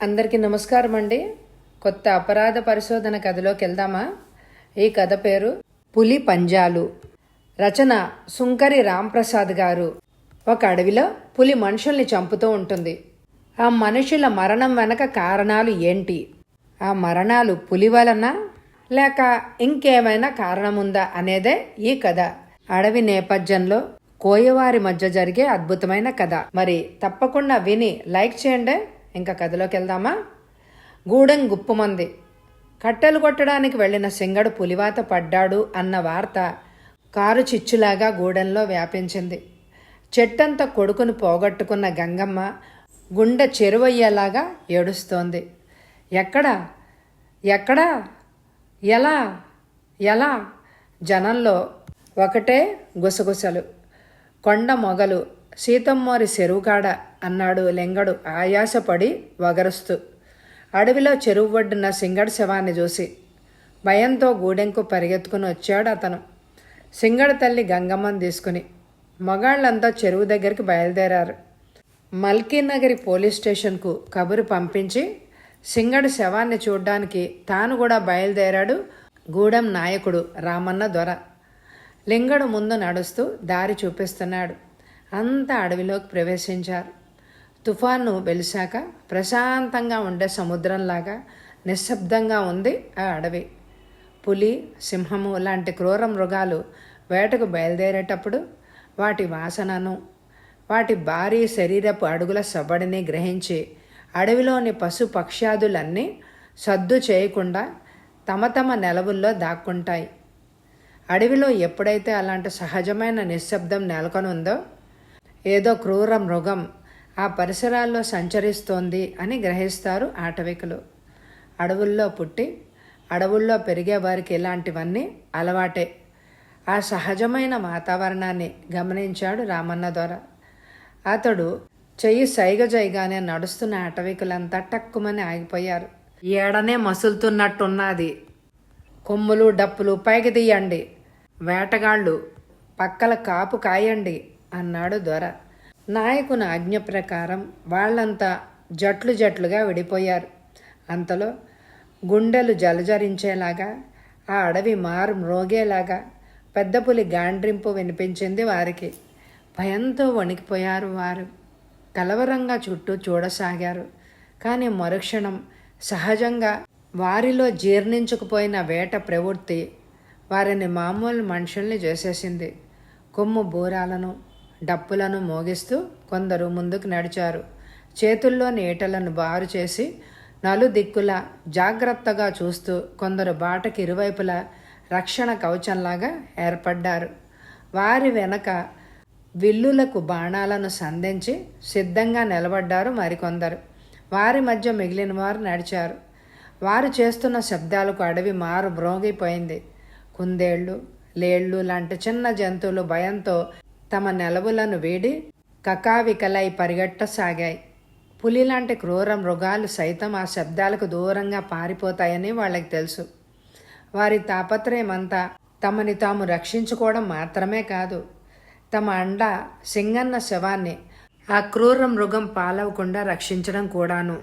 అందరికీ నమస్కారం అండి. కొత్త అపరాధ పరిశోధన కథలోకి వెళ్దామా? ఈ కథ పేరు పులి పంజాలు. రచన సుంకరి రాంప్రసాద్ గారు. ఒక అడవిలో పులి మనుషుల్ని చంపుతూ ఉంటుంది. ఆ మనుషుల మరణం వెనక కారణాలు ఏంటి? ఆ మరణాలు పులి వలన లేక ఇంకేమైనా కారణముందా అనేదే ఈ కథ. అడవి నేపథ్యంలో కోయవారి మధ్య జరిగే అద్భుతమైన కథ. మరి తప్పకుండా విని లైక్ చేయండి. ఇంకా కథలోకి వెళ్దామా? గూడెం గుప్పుమంది. కట్టెలు కొట్టడానికి వెళ్లిన సింగడు పులివాత పడ్డాడు అన్న వార్త కారు చిచ్చులాగా గూడెంలో వ్యాపించింది. చెట్టంతా కొడుకును పోగొట్టుకున్న గంగమ్మ గుండె చెరువయ్యేలాగా ఏడుస్తోంది. ఎక్కడా ఎక్కడా ఎలా ఎలా జనంలో ఒకటే గుసగుసలు. కొండ మొగలు సీతమ్మోరి చెరువుకాడ అన్నాడు లింగడు ఆయాసపడి వగరుస్తూ. అడవిలో చెరువు ఒడ్డున సింగడు శవాన్ని చూసి భయంతో గూడెంకు పరిగెత్తుకుని వచ్చాడు అతను. సింగడు తల్లి గంగమ్మను తీసుకుని మగాళ్ళంతా చెరువు దగ్గరికి బయలుదేరారు. మల్కీనగరి పోలీస్ స్టేషన్కు కబురు పంపించి సింగడు శవాన్ని చూడ్డానికి తాను కూడా బయలుదేరాడు గూడెం నాయకుడు రామన్న దొర. లింగడు ముందు నడుస్తూ దారి చూపిస్తున్నాడు. అంతా అడవిలోకి ప్రవేశించారు. తుఫాను వెలిశాక ప్రశాంతంగా ఉండే సముద్రంలాగా నిశ్శబ్దంగా ఉంది ఆ అడవి. పులి, సింహము లాంటి క్రూర మృగాలు వేటకు బయలుదేరేటప్పుడు వాటి వాసనను, వాటి భారీ శరీరపు అడుగుల సబడిని గ్రహించి అడవిలోని పశు పక్ష్యాదులన్నీ సద్దు చేయకుండా తమ తమ నెలవుల్లో దాక్కుంటాయి. అడవిలో ఎప్పుడైతే అలాంటి సహజమైన నిశ్శబ్దం నెలకొనుందో ఏదో క్రూర మృగం ఆ పరిసరాల్లో సంచరిస్తోంది అని గ్రహిస్తారు ఆటవికులు. అడవుల్లో పుట్టి అడవుల్లో పెరిగే వారికి ఇలాంటివన్నీ అలవాటే. ఆ సహజమైన వాతావరణాన్ని గమనించాడు రామన్న దొర. అతడు చెయ్యి సైగజైగానే నడుస్తున్న ఆటవికులంతా టక్కుమని ఆగిపోయారు. ఏడనే మసులుతున్నట్టున్నది. కొమ్ములు డప్పులు పైకి తీయండి, వేటగాళ్ళు పక్కల కాపు కాయండి అన్నాడు దొర. నాయకుని ఆజ్ఞ ప్రకారం వాళ్ళంతా జట్లు జట్లుగా విడిపోయారు. అంతలో గుండెలు జలజరించేలాగా ఆ అడవి మారు మ్రోగేలాగా పెద్ద పులి గాండ్రింపు వినిపించింది వారికి. భయంతో వణికిపోయారు వారు. కలవరంగా చుట్టూ చూడసాగారు. కానీ మరుక్షణం సహజంగా వారిలో జీర్ణించుకుపోయిన వేట ప్రవృత్తి వారిని మామూలు మనుషుల్ని చేసేసింది. కొమ్ము బూరాలను డప్పులను మోగిస్తూ కొందరు ముందుకు నడిచారు. చేతుల్లోని ఈటలను బారు చేసి నలుదిక్కులా జాగ్రత్తగా చూస్తూ కొందరు బాటకి ఇరువైపులా రక్షణ కవచంలాగా ఏర్పడ్డారు. వారి వెనక విల్లులకు బాణాలను సంధించి సిద్ధంగా నిలబడ్డారు మరికొందరు. వారి మధ్య మిగిలిన వారు నడిచారు. వారు చేస్తున్న శబ్దాలకు అడవి మారు మ్రోగిపోయింది. కుందేళ్ళు, లేళ్ళు లాంటి చిన్న జంతువులు భయంతో తమ నెలవులను వీడి కకావికలై పరిగెట్టసాగాయి. పులి లాంటి క్రూర మృగాలు సైతం ఆ శబ్దాలకు దూరంగా పారిపోతాయని వాళ్ళకి తెలుసు. వారి తాపత్రయమంతా తమని తాము రక్షించుకోవడం మాత్రమే కాదు, తమ అండ సింగన్న శవాన్ని ఆ క్రూర మృగం పాలవకుండా రక్షించడం కూడాను.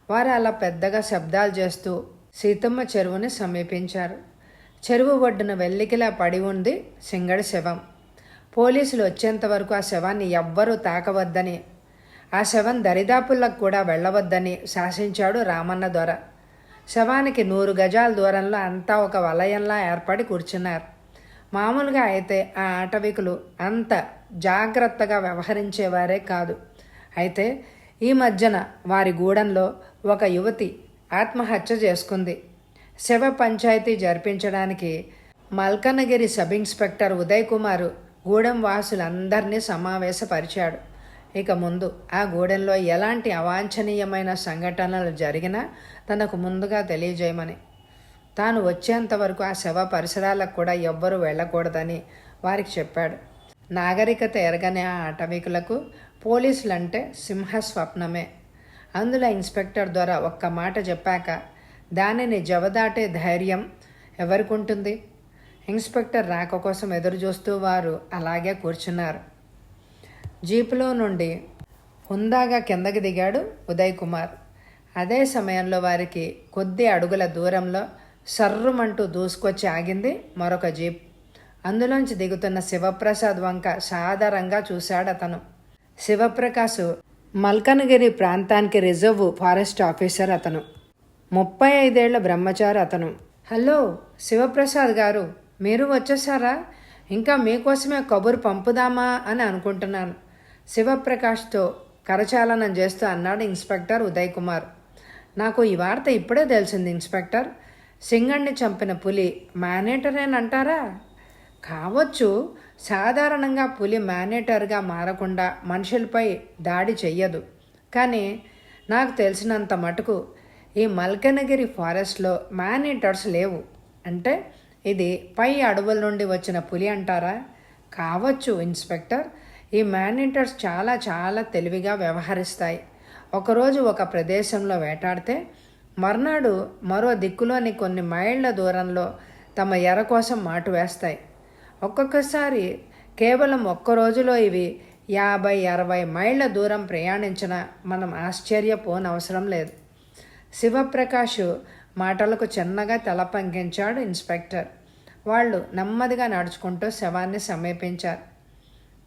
వారు అలా పెద్దగా శబ్దాలు చేస్తూ సీతమ్మ చెరువుని సమీపించారు. చెరువు ఒడ్డున వెల్లికిలా పడి ఉంది సింగడి శవం. పోలీసులు వచ్చేంత వరకు ఆ శవాన్ని ఎవ్వరూ తాకవద్దని, ఆ శవం దరిదాపులకు కూడా వెళ్ళవద్దని శాసించాడు రామన్న దొర. శవానికి 100 గజాల దూరంలో అంతా ఒక వలయంలా ఏర్పడి కూర్చున్నారు. మామూలుగా అయితే ఆ ఆటవికులు అంత జాగ్రత్తగా వ్యవహరించేవారే కాదు. అయితే ఈ మధ్యన వారి గూడెంలో ఒక యువతి ఆత్మహత్య చేసుకుంది. శవ పంచాయతీ జరిపించడానికి మల్కనగిరి సబ్ ఇన్స్పెక్టర్ ఉదయ్ కుమార్ గూడెం వాసులందరినీ సమావేశపరిచాడు. ఇక ముందు ఆ గూడెంలో ఎలాంటి అవాంఛనీయమైన సంఘటనలు జరిగినా తనకు ముందుగా తెలియజేయమని, తాను వచ్చేంత వరకు ఆ శవ పరిసరాలకు కూడా ఎవ్వరూ వెళ్ళకూడదని వారికి చెప్పాడు. నాగరికత ఎరగని ఆ అటవికులకు పోలీసులంటే సింహస్వప్నమే. అందులో ఇన్స్పెక్టర్ ద్వారా ఒక్క మాట చెప్పాక దానిని జవదాటే ధైర్యం ఎవరికుంటుంది? ఇన్స్పెక్టర్ రాక కోసం ఎదురు చూస్తూ వారు అలాగే కూర్చున్నారు. జీపులో నుండి హుందాగా కిందకి దిగాడు ఉదయ్ కుమార్. అదే సమయంలో వారికి కొద్ది అడుగుల దూరంలో సర్రుమంటూ దూసుకొచ్చి ఆగింది మరొక జీప్. అందులోంచి దిగుతున్న శివప్రసాద్ వంక సాధారణంగా చూశాడు అతను. శివప్రకాశ్ మల్కనగిరి ప్రాంతానికి రిజర్వ్ ఫారెస్ట్ ఆఫీసర్ అతను. 35 ఏళ్ల బ్రహ్మచారి అతను. హలో శివప్రసాద్ గారు, మీరు వచ్చేసారా? ఇంకా మీకోసమే కబురు పంపుదామా అని అనుకుంటున్నాను, శివప్రకాష్తో కరచాలనం చేస్తూ అన్నాడు ఇన్స్పెక్టర్ ఉదయ్ కుమార్. నాకు ఈ వార్త ఇప్పుడే తెలిసింది ఇన్స్పెక్టర్. సింగణ్ణి చంపిన పులి మేనేటరేనంటారా? కావచ్చు. సాధారణంగా పులి మేనేటర్గా మారకుండా మనుషులపై దాడి చెయ్యదు. కానీ నాకు తెలిసినంత మటుకు ఈ మల్కనగిరి ఫారెస్ట్లో మేనేటర్స్ లేవు. అంటే ఇది పై అడవుల నుండి వచ్చిన పులి అంటారా? కావచ్చు ఇన్స్పెక్టర్. ఈ మేనేటర్స్ చాలా చాలా తెలివిగా వ్యవహరిస్తాయి. ఒకరోజు ఒక ప్రదేశంలో వేటాడితే మర్నాడు మరో దిక్కులోని కొన్ని మైళ్ళ దూరంలో తమ ఎర కోసం మాటు వేస్తాయి. ఒక్కొక్కసారి కేవలం ఒక్క రోజులో ఇవి 50-60 మైళ్ళ దూరం ప్రయాణించినా మనం ఆశ్చర్యపోనవసరం లేదు. శివప్రకాష్ మాటలకు చిన్నగా తల పంకించాడు ఇన్స్పెక్టర్. వాళ్ళు నెమ్మదిగా నడుచుకుంటూ శవాన్ని సమీపించారు.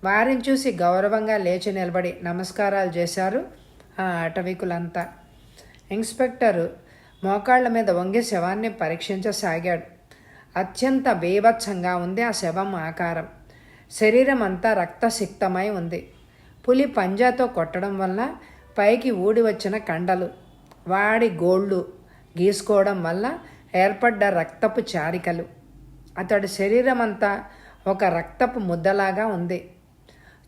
వారిని చూసి గౌరవంగా లేచి నిలబడి నమస్కారాలు చేశారు ఆ అటవికులంతా. ఇన్స్పెక్టర్ మోకాళ్ల మీద వంగి శవాన్ని పరీక్షించసాగాడు. అత్యంత బీభత్సంగా ఉంది ఆ శవం ఆకారం. శరీరం అంతా రక్తసిక్తమై ఉంది. పులి పంజాతో కొట్టడం వల్ల పైకి ఊడి వచ్చిన కండలు, వాడి గోళ్ళు గీసుకోవడం వల్ల ఏర్పడ్డ రక్తపు చారికలు. అతడి శరీరం అంతా ఒక రక్తపు ముద్దలాగా ఉంది.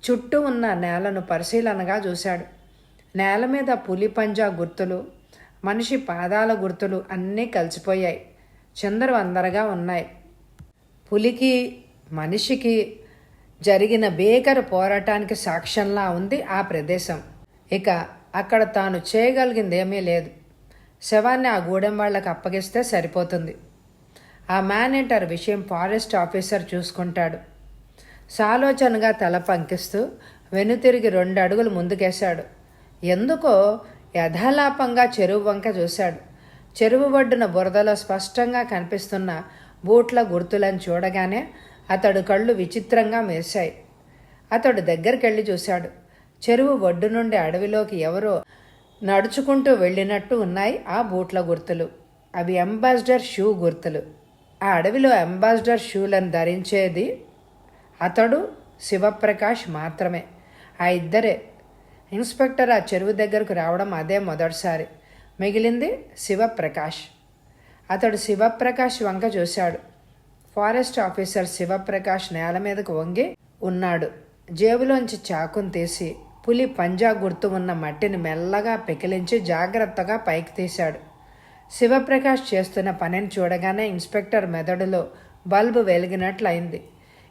చుట్టూ ఉన్న నేలను పరిశీలనగా చూశాడు. నేల మీద పులి పంజా గుర్తులు, మనిషి పాదాల గుర్తులు అన్నీ కలిసిపోయాయి. చిందరవందరగా ఉన్నాయి. పులికి మనిషికి జరిగిన భీకర పోరాటానికి సాక్ష్యంలా ఉంది ఆ ప్రదేశం. ఇక అక్కడ తాను చేయగలిగిందేమీ లేదు. శవాన్ని ఆ గూడెం వాళ్ళకి అప్పగిస్తే సరిపోతుంది. ఆ మేనేటర్ విషయం ఫారెస్ట్ ఆఫీసర్ చూసుకుంటాడు. సాలోచనగా తల పంకిస్తూ వెనుతిరిగి 2 అడుగులు ముందుకేశాడు. ఎందుకో యథాలాపంగా చెరువు వంక చూశాడు. చెరువు ఒడ్డున బురదలో స్పష్టంగా కనిపిస్తున్న బూట్ల గుర్తులను చూడగానే అతడు కళ్ళు విచిత్రంగా మెరిశాయి. అతడు దగ్గరికెళ్ళి చూశాడు. చెరువు ఒడ్డు నుండి అడవిలోకి ఎవరో నడుచుకుంటూ వెళ్ళినట్టు ఉన్నాయి ఆ బూట్ల గుర్తులు. అవి అంబాసిడర్ షూ గుర్తులు. ఆ అడవిలో అంబాసిడర్ షూలను ధరించేది అతడు, శివప్రకాష్ మాత్రమే. ఆ ఇద్దరే. ఇన్స్పెక్టర్ ఆ చెరువు దగ్గరకు రావడం అదే మొదటిసారి. మిగిలింది శివప్రకాష్. అతడు శివప్రకాష్ వంక చూశాడు. ఫారెస్ట్ ఆఫీసర్ శివప్రకాష్ నేల మీదకు వంగి ఉన్నాడు. జేబులోంచి చాకును తీసి పులి పంజా గుర్తు ఉన్న మట్టిని మెల్లగా పెకిలించి జాగ్రత్తగా పైకి తీశాడు. శివప్రకాష్ చేస్తున్న పనిని చూడగానే ఇన్స్పెక్టర్ మెదడులో బల్బు వెలిగినట్లయింది.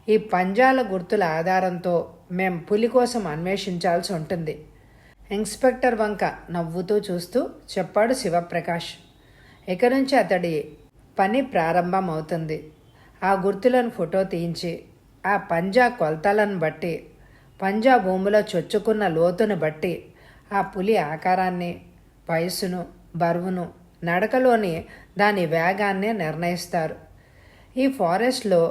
ఈ పంజాల గుర్తుల ఆధారంతో మేం పులి కోసం అన్వేషించాల్సి ఉంటుంది. ఇన్స్పెక్టర్ వంక నవ్వుతూ చూస్తూ చెప్పాడు శివప్రకాష్. ఇక నుంచి అతడి పని ప్రారంభమవుతుంది. ఆ గుర్తులను ఫోటో తీయించి ఆ పంజా కొలతలను బట్టి, పంజా భూమిలో చొచ్చుకున్న లోతును బట్టి ఆ పులి ఆకారాన్ని, వయసును, బరువును, నడకలోని దాని వేగాన్ని నిర్ణయిస్తారు. ఈ ఫారెస్ట్లో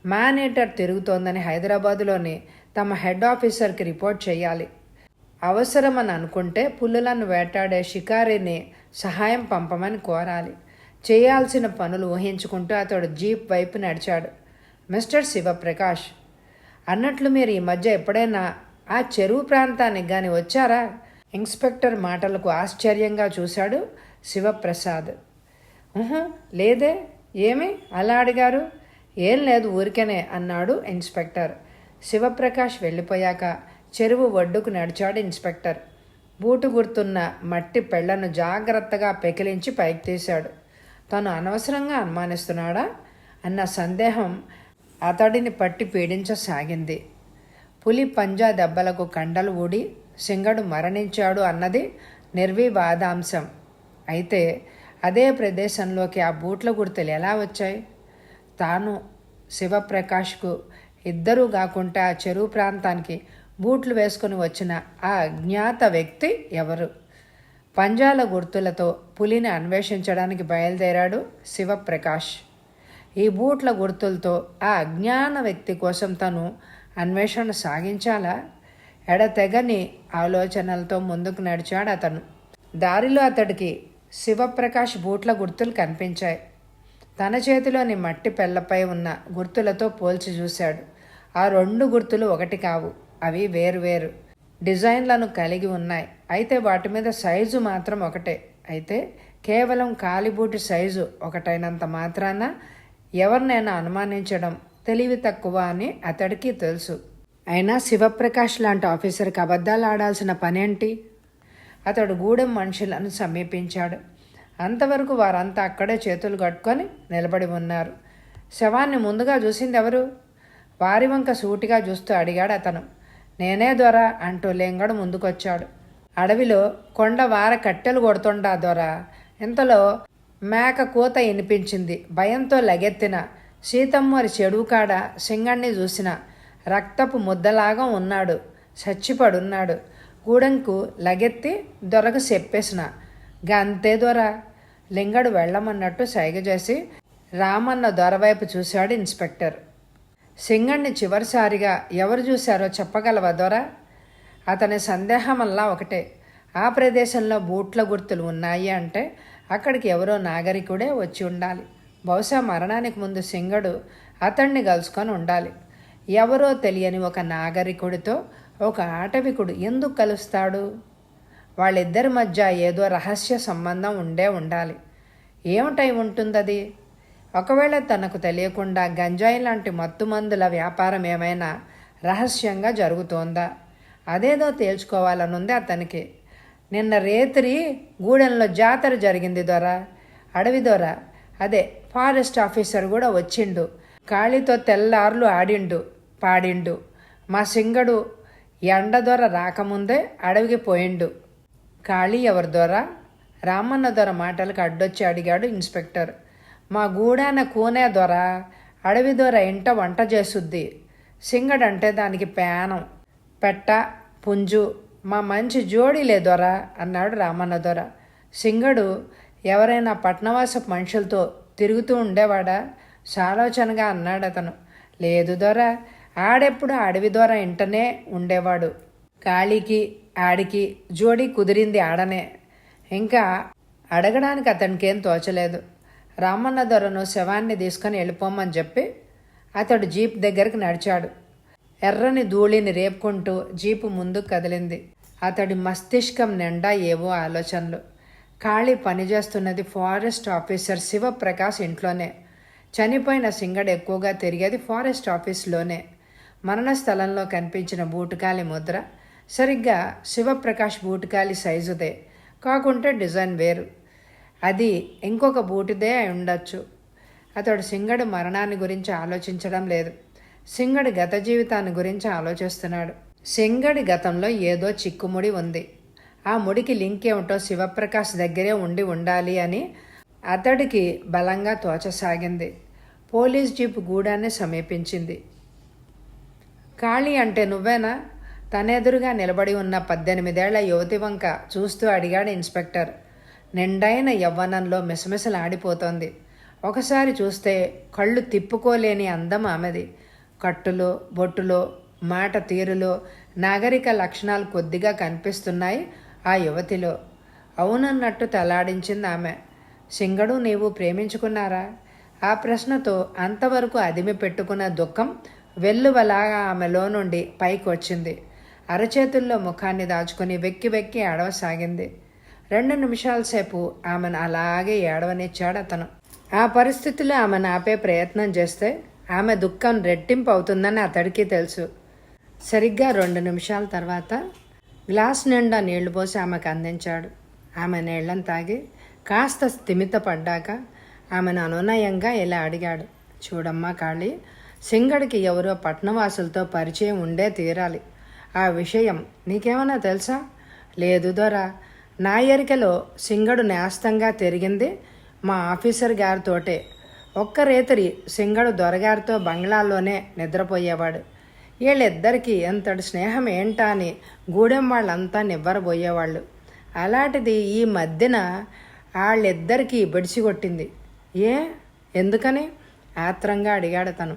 మేనేటర్ తిరుగుతోందని హైదరాబాదులోని తమ హెడ్ ఆఫీసర్కి రిపోర్ట్ చేయాలి. అవసరమని అనుకుంటే పులులను వేటాడే షికారిని సహాయం పంపమని కోరాలి. చేయాల్సిన పనులు ఊహించుకుంటూ అతడు జీప్ వైపు నడిచాడు. మిస్టర్ శివప్రకాష్, అన్నట్లు మీరు ఈ మధ్య ఎప్పుడైనా ఆ చెరువు ప్రాంతానికి కానీ వచ్చారా? ఇన్స్పెక్టర్ మాటలకు ఆశ్చర్యంగా చూశాడు శివప్రసాద్. లేదే, ఏమి అలా అడిగారు? ఏం లేదు, ఊరికేనే అన్నాడు ఇన్స్పెక్టర్. శివప్రకాష్ వెళ్ళిపోయాక చెరువు ఒడ్డుకు నడిచాడు ఇన్స్పెక్టర్. బూటు గుర్తున్న మట్టి పెళ్లను జాగ్రత్తగా పెకిలించి పైకి తీశాడు. తను అనవసరంగా అనుమానిస్తున్నాడా అన్న సందేహం అతడిని పట్టి పీడించసాగింది. పులి పంజా దెబ్బలకు కండలు ఊడి సింగడు మరణించాడు అన్నది నిర్వివాదాంశం. అయితే అదే ప్రదేశంలోకి ఆ బూట్ల గుర్తులు ఎలా వచ్చాయి? తాను, శివప్రకాష్కు ఇద్దరూ కాకుండా ఆ చెరువు ప్రాంతానికి బూట్లు వేసుకుని వచ్చిన ఆ అజ్ఞాత వ్యక్తి ఎవరు? పంజాల గుర్తులతో పులిని అన్వేషించడానికి బయలుదేరాడు శివప్రకాష్. ఈ బూట్ల గుర్తులతో ఆ అజ్ఞాన వ్యక్తి కోసం తను అన్వేషణ సాగించాలా? ఎడతెగని ఆలోచనలతో ముందుకు నడిచాడు అతను. దారిలో అతడికి శివప్రకాష్ బూట్ల గుర్తులు కనిపించాయి. తన చేతిలోని మట్టి పెళ్లపై ఉన్న గుర్తులతో పోల్చి చూశాడు. ఆ 2 గుర్తులు ఒకటి కావు. అవి వేరువేరు డిజైన్లను కలిగి ఉన్నాయి. అయితే వాటి మీద సైజు మాత్రం ఒకటే. అయితే కేవలం కాలిబూటి సైజు ఒకటైనంత మాత్రాన ఎవరినైనా అనుమానించడం తెలివి తక్కువ అని అతడికి తెలుసు. అయినా శివప్రకాష్ లాంటి ఆఫీసర్కి అబద్ధాలు ఆడాల్సిన పనేంటి? అతడు గూడెం మనుషులను సమీపించాడు. అంతవరకు వారంతా అక్కడే చేతులు కట్టుకొని నిలబడి ఉన్నారు. శవాన్ని ముందుగా చూసింది ఎవరు? వారి వంక సూటిగా చూస్తూ అడిగాడు అతను. నేనే దొర అంటూ లింగడు ముందుకొచ్చాడు. అడవిలో కొండ వార కట్టెలు కొడుతుండా దొర. ఇంతలో మేక కూత వినిపించింది. భయంతో లగెత్తిన సీతమ్మరి చెడుకాడ సింగణ్ణి చూసిన. రక్తపు ముద్దలాగా ఉన్నాడు. చచ్చిపడున్నాడు. గూడెంకు లగెత్తి దొరకు చెప్పేసిన. గంతే దొర. లింగడు వెళ్ళమన్నట్టు సైగ చేసి రామన్న దొరవైపు చూశాడు ఇన్స్పెక్టర్. సింగణ్ణి చివరిసారిగా ఎవరు చూశారో చెప్పగలవా దొర? అతని సందేహమల్లా ఒకటే. ఆ ప్రదేశంలో బూట్ల గుర్తులు ఉన్నాయి అంటే అక్కడికి ఎవరో నాగరికుడే వచ్చి ఉండాలి. బహుశా మరణానికి ముందు సింగడు అతన్ని కలుసుకొని ఉండాలి. ఎవరో తెలియని ఒక నాగరికుడితో ఒక ఆటవికుడు ఎందుకు కలుస్తాడు? వాళ్ళిద్దరి మధ్య ఏదో రహస్య సంబంధం ఉండాలి. ఏమిటై ఉంటుందది? ఒకవేళ తనకు తెలియకుండా గంజాయి లాంటి మత్తుమందుల వ్యాపారం ఏమైనా రహస్యంగా జరుగుతోందా? అదేదో తేల్చుకోవాలనుంది అతనికి. నిన్న రేత్రి గూడెంలో జాతర జరిగింది దొర. అడవి దొర, అదే ఫారెస్ట్ ఆఫీసర్ కూడా వచ్చిండు. కాళీతో తెల్లార్లు ఆడిండు పాడిండు. మా సింగడు ఎండ దొర రాకముందే అడవికి పోయిండు. కాళీ ఎవరు దొర? రామన్న దొర మాటలకు అడ్డొచ్చి అడిగాడు ఇన్స్పెక్టర్. మా గూడాన కూనే దొర. అడవి దొర ఇంట వంట చేసుద్ది. సింగడంటే దానికి పేనం, పెట్ట, పుంజు. మా మంచి జోడీలే దొర అన్నాడు రామన్న దొర. సింగడు ఎవరైనా పట్నవాసపు మనుషులతో తిరుగుతూ ఉండేవాడా? సాలోచనగా అన్నాడు అతను. లేదు దొర, ఆడెప్పుడు అడవి దొర ఇంటనే ఉండేవాడు. కాళీకి ఆడికి జోడీ కుదిరింది ఆడనే. ఇంకా అడగడానికి అతనికేం తోచలేదు. రామన్న దొరను శవాన్ని తీసుకొని వెళ్ళిపోమని చెప్పి అతడు జీప్ దగ్గరికి నడిచాడు. ఎర్రని ధూళిని రేపుకుంటూ జీపు ముందుకు కదిలింది. అతడి మస్తిష్కం నిండా ఏవో ఆలోచనలు. కాళీ పనిచేస్తున్నది ఫారెస్ట్ ఆఫీసర్ శివప్రకాష్ ఇంట్లోనే. చనిపోయిన సింగడు ఎక్కువగా తిరిగేది ఫారెస్ట్ ఆఫీస్లోనే. మరణ స్థలంలో కనిపించిన బూటుకాలి ముద్ర సరిగ్గా శివప్రకాష్ బూటుకాలి సైజుదే, కాకుంటే డిజైన్ వేరు. అది ఇంకొక బూటిదే అయి ఉండొచ్చు. అతడు సింగడు మరణాన్ని గురించి ఆలోచించడం లేదు. సింగడి గత జీవితాన్ని గురించి ఆలోచిస్తున్నాడు. సింగడి గతంలో ఏదో చిక్కుముడి ఉంది. ఆ ముడికి లింక్ ఏమిటో శివప్రకాష్ దగ్గరే ఉండాలి అని అతడికి బలంగా తోచసాగింది. Police jeep గూడాన్ని సమీపించింది. కాళీ అంటే నువ్వేనా? తనెదురుగా నిలబడి ఉన్న 18 ఏళ్ల యువతి వంక చూస్తూ అడిగాడు ఇన్స్పెక్టర్. నిండైన యవ్వనంలో మిసమిసలాడిపోతోంది. ఒకసారి చూస్తే కళ్ళు తిప్పుకోలేని అందం ఆమెది. కట్టులో, బొట్టులో, మాట తీరులో నాగరిక లక్షణాలు కొద్దిగా కనిపిస్తున్నాయి ఆ యువతిలో. అవునన్నట్టు తలాడించింది ఆమె. సింగడు నీవు ప్రేమించుకున్నారా? ఆ ప్రశ్నతో అంతవరకు అదిమి పెట్టుకున్న దుఃఖం వెల్లువలాగా ఆమెలో నుండి పైకి వచ్చింది. అరచేతుల్లో ముఖాన్ని దాచుకుని వెక్కి వెక్కి ఏడవసాగింది. 2 నిమిషాల సేపు ఆమెను అలాగే ఏడవనిచ్చాడు అతను. ఆ పరిస్థితిలో ఆమెను ఆపే ప్రయత్నం చేస్తే ఆమె దుఃఖం రెట్టింపు అవుతుందని అతడికి తెలుసు. సరిగ్గా 2 నిమిషాల తర్వాత గ్లాస్ నిండా నీళ్లు పోసి ఆమెకు అందించాడు. ఆమె నీళ్లను తాగి కాస్త స్థిమితపడ్డాక ఆమెను అనునయంగా ఇలా అడిగాడు. చూడమ్మా కాళీ, సింగడికి ఎవరో పట్నవాసులతో పరిచయం ఉండే తీరాలి. ఆ విషయం నీకేమన్నా తెలుసా? లేదు దొరా, నా ఎరికలో సింగడు నేస్తంగా తిరిగింది మా ఆఫీసర్ గారితోటే. ఒక్క రేతరి సింగడు దొరగారితో బంగ్లాల్లోనే నిద్రపోయేవాడు. వీళ్ళిద్దరికీ ఎంతటి స్నేహం ఏంటా అని గూడెం వాళ్ళంతా నివ్వరబోయేవాళ్ళు. అలాంటిది ఈ మధ్యన వాళ్ళిద్దరికీ బడిసి కొట్టింది. ఏ ఎందుకని ఆత్రంగా అడిగాడు తను.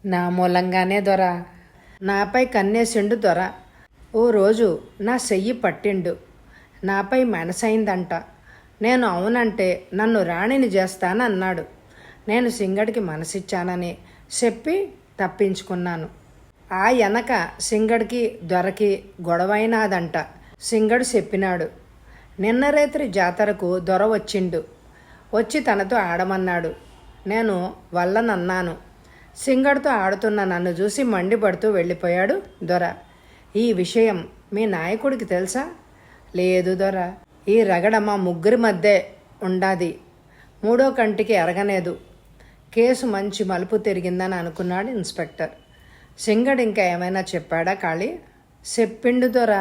నా మూలంగానే దొర, నాపై కన్నేసిండు దొర. ఓ రోజు నా చెయ్యి పట్టిండు, నాపై మనసైందంట. నేను అవునంటే నన్ను రాణిని చేస్తానన్నాడు. నేను సింగడికి మనసిచ్చానని చెప్పి తప్పించుకున్నాను. ఆ వెనక సింగడికి దొరకి గొడవైనాదంట. సింగడు చెప్పినాడు. నిన్న రాత్రి జాతరకు దొర వచ్చిండు. వచ్చి తనతో ఆడమన్నాడు. నేను వల్లనన్నాను. సింగడితో ఆడుతున్న నన్ను చూసి మండిపడుతూ వెళ్ళిపోయాడు దొర. ఈ విషయం మీ నాయకుడికి తెలుసా? లేదు దొర, ఈ రగడ మా ముగ్గురి మధ్య ఉండాది. మూడో కంటికి ఎరగలేదు. కేసు మంచి మలుపు తిరిగిందని అనుకున్నాడు ఇన్స్పెక్టర్. సింగడు ఇంకా ఏమైనా చెప్పాడా కాళీ? చెప్పిండు దొర,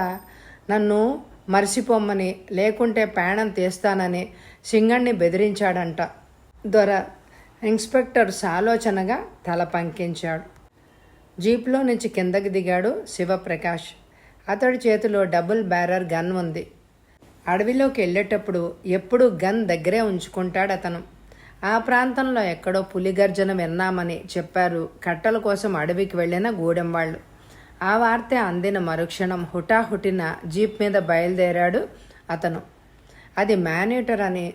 నన్ను మరిసిపోమ్మని, లేకుంటే ప్రాణం తీస్తానని సింగడిని బెదిరించాడంట దొర. ఇన్స్పెక్టర్ సాలోచనగా తల పంకించాడు. జీప్లో నుంచి కిందకి దిగాడు శివప్రకాష్. అతడి చేతిలో డబుల్ బ్యారర్ గన్ ఉంది. అడవిలోకి వెళ్ళేటప్పుడు ఎప్పుడూ గన్ దగ్గరే ఉంచుకుంటాడు అతను. ఆ ప్రాంతంలో ఎక్కడో పులి గర్జన విన్నామని చెప్పారు కట్టల కోసం అడవికి వెళ్ళిన గూడెం వాళ్ళు. ఆ వార్త అందిన మరుక్షణం హుటాహుటిన జీప్ మీద బయలుదేరాడు అతను. అది మానిటర్ అని,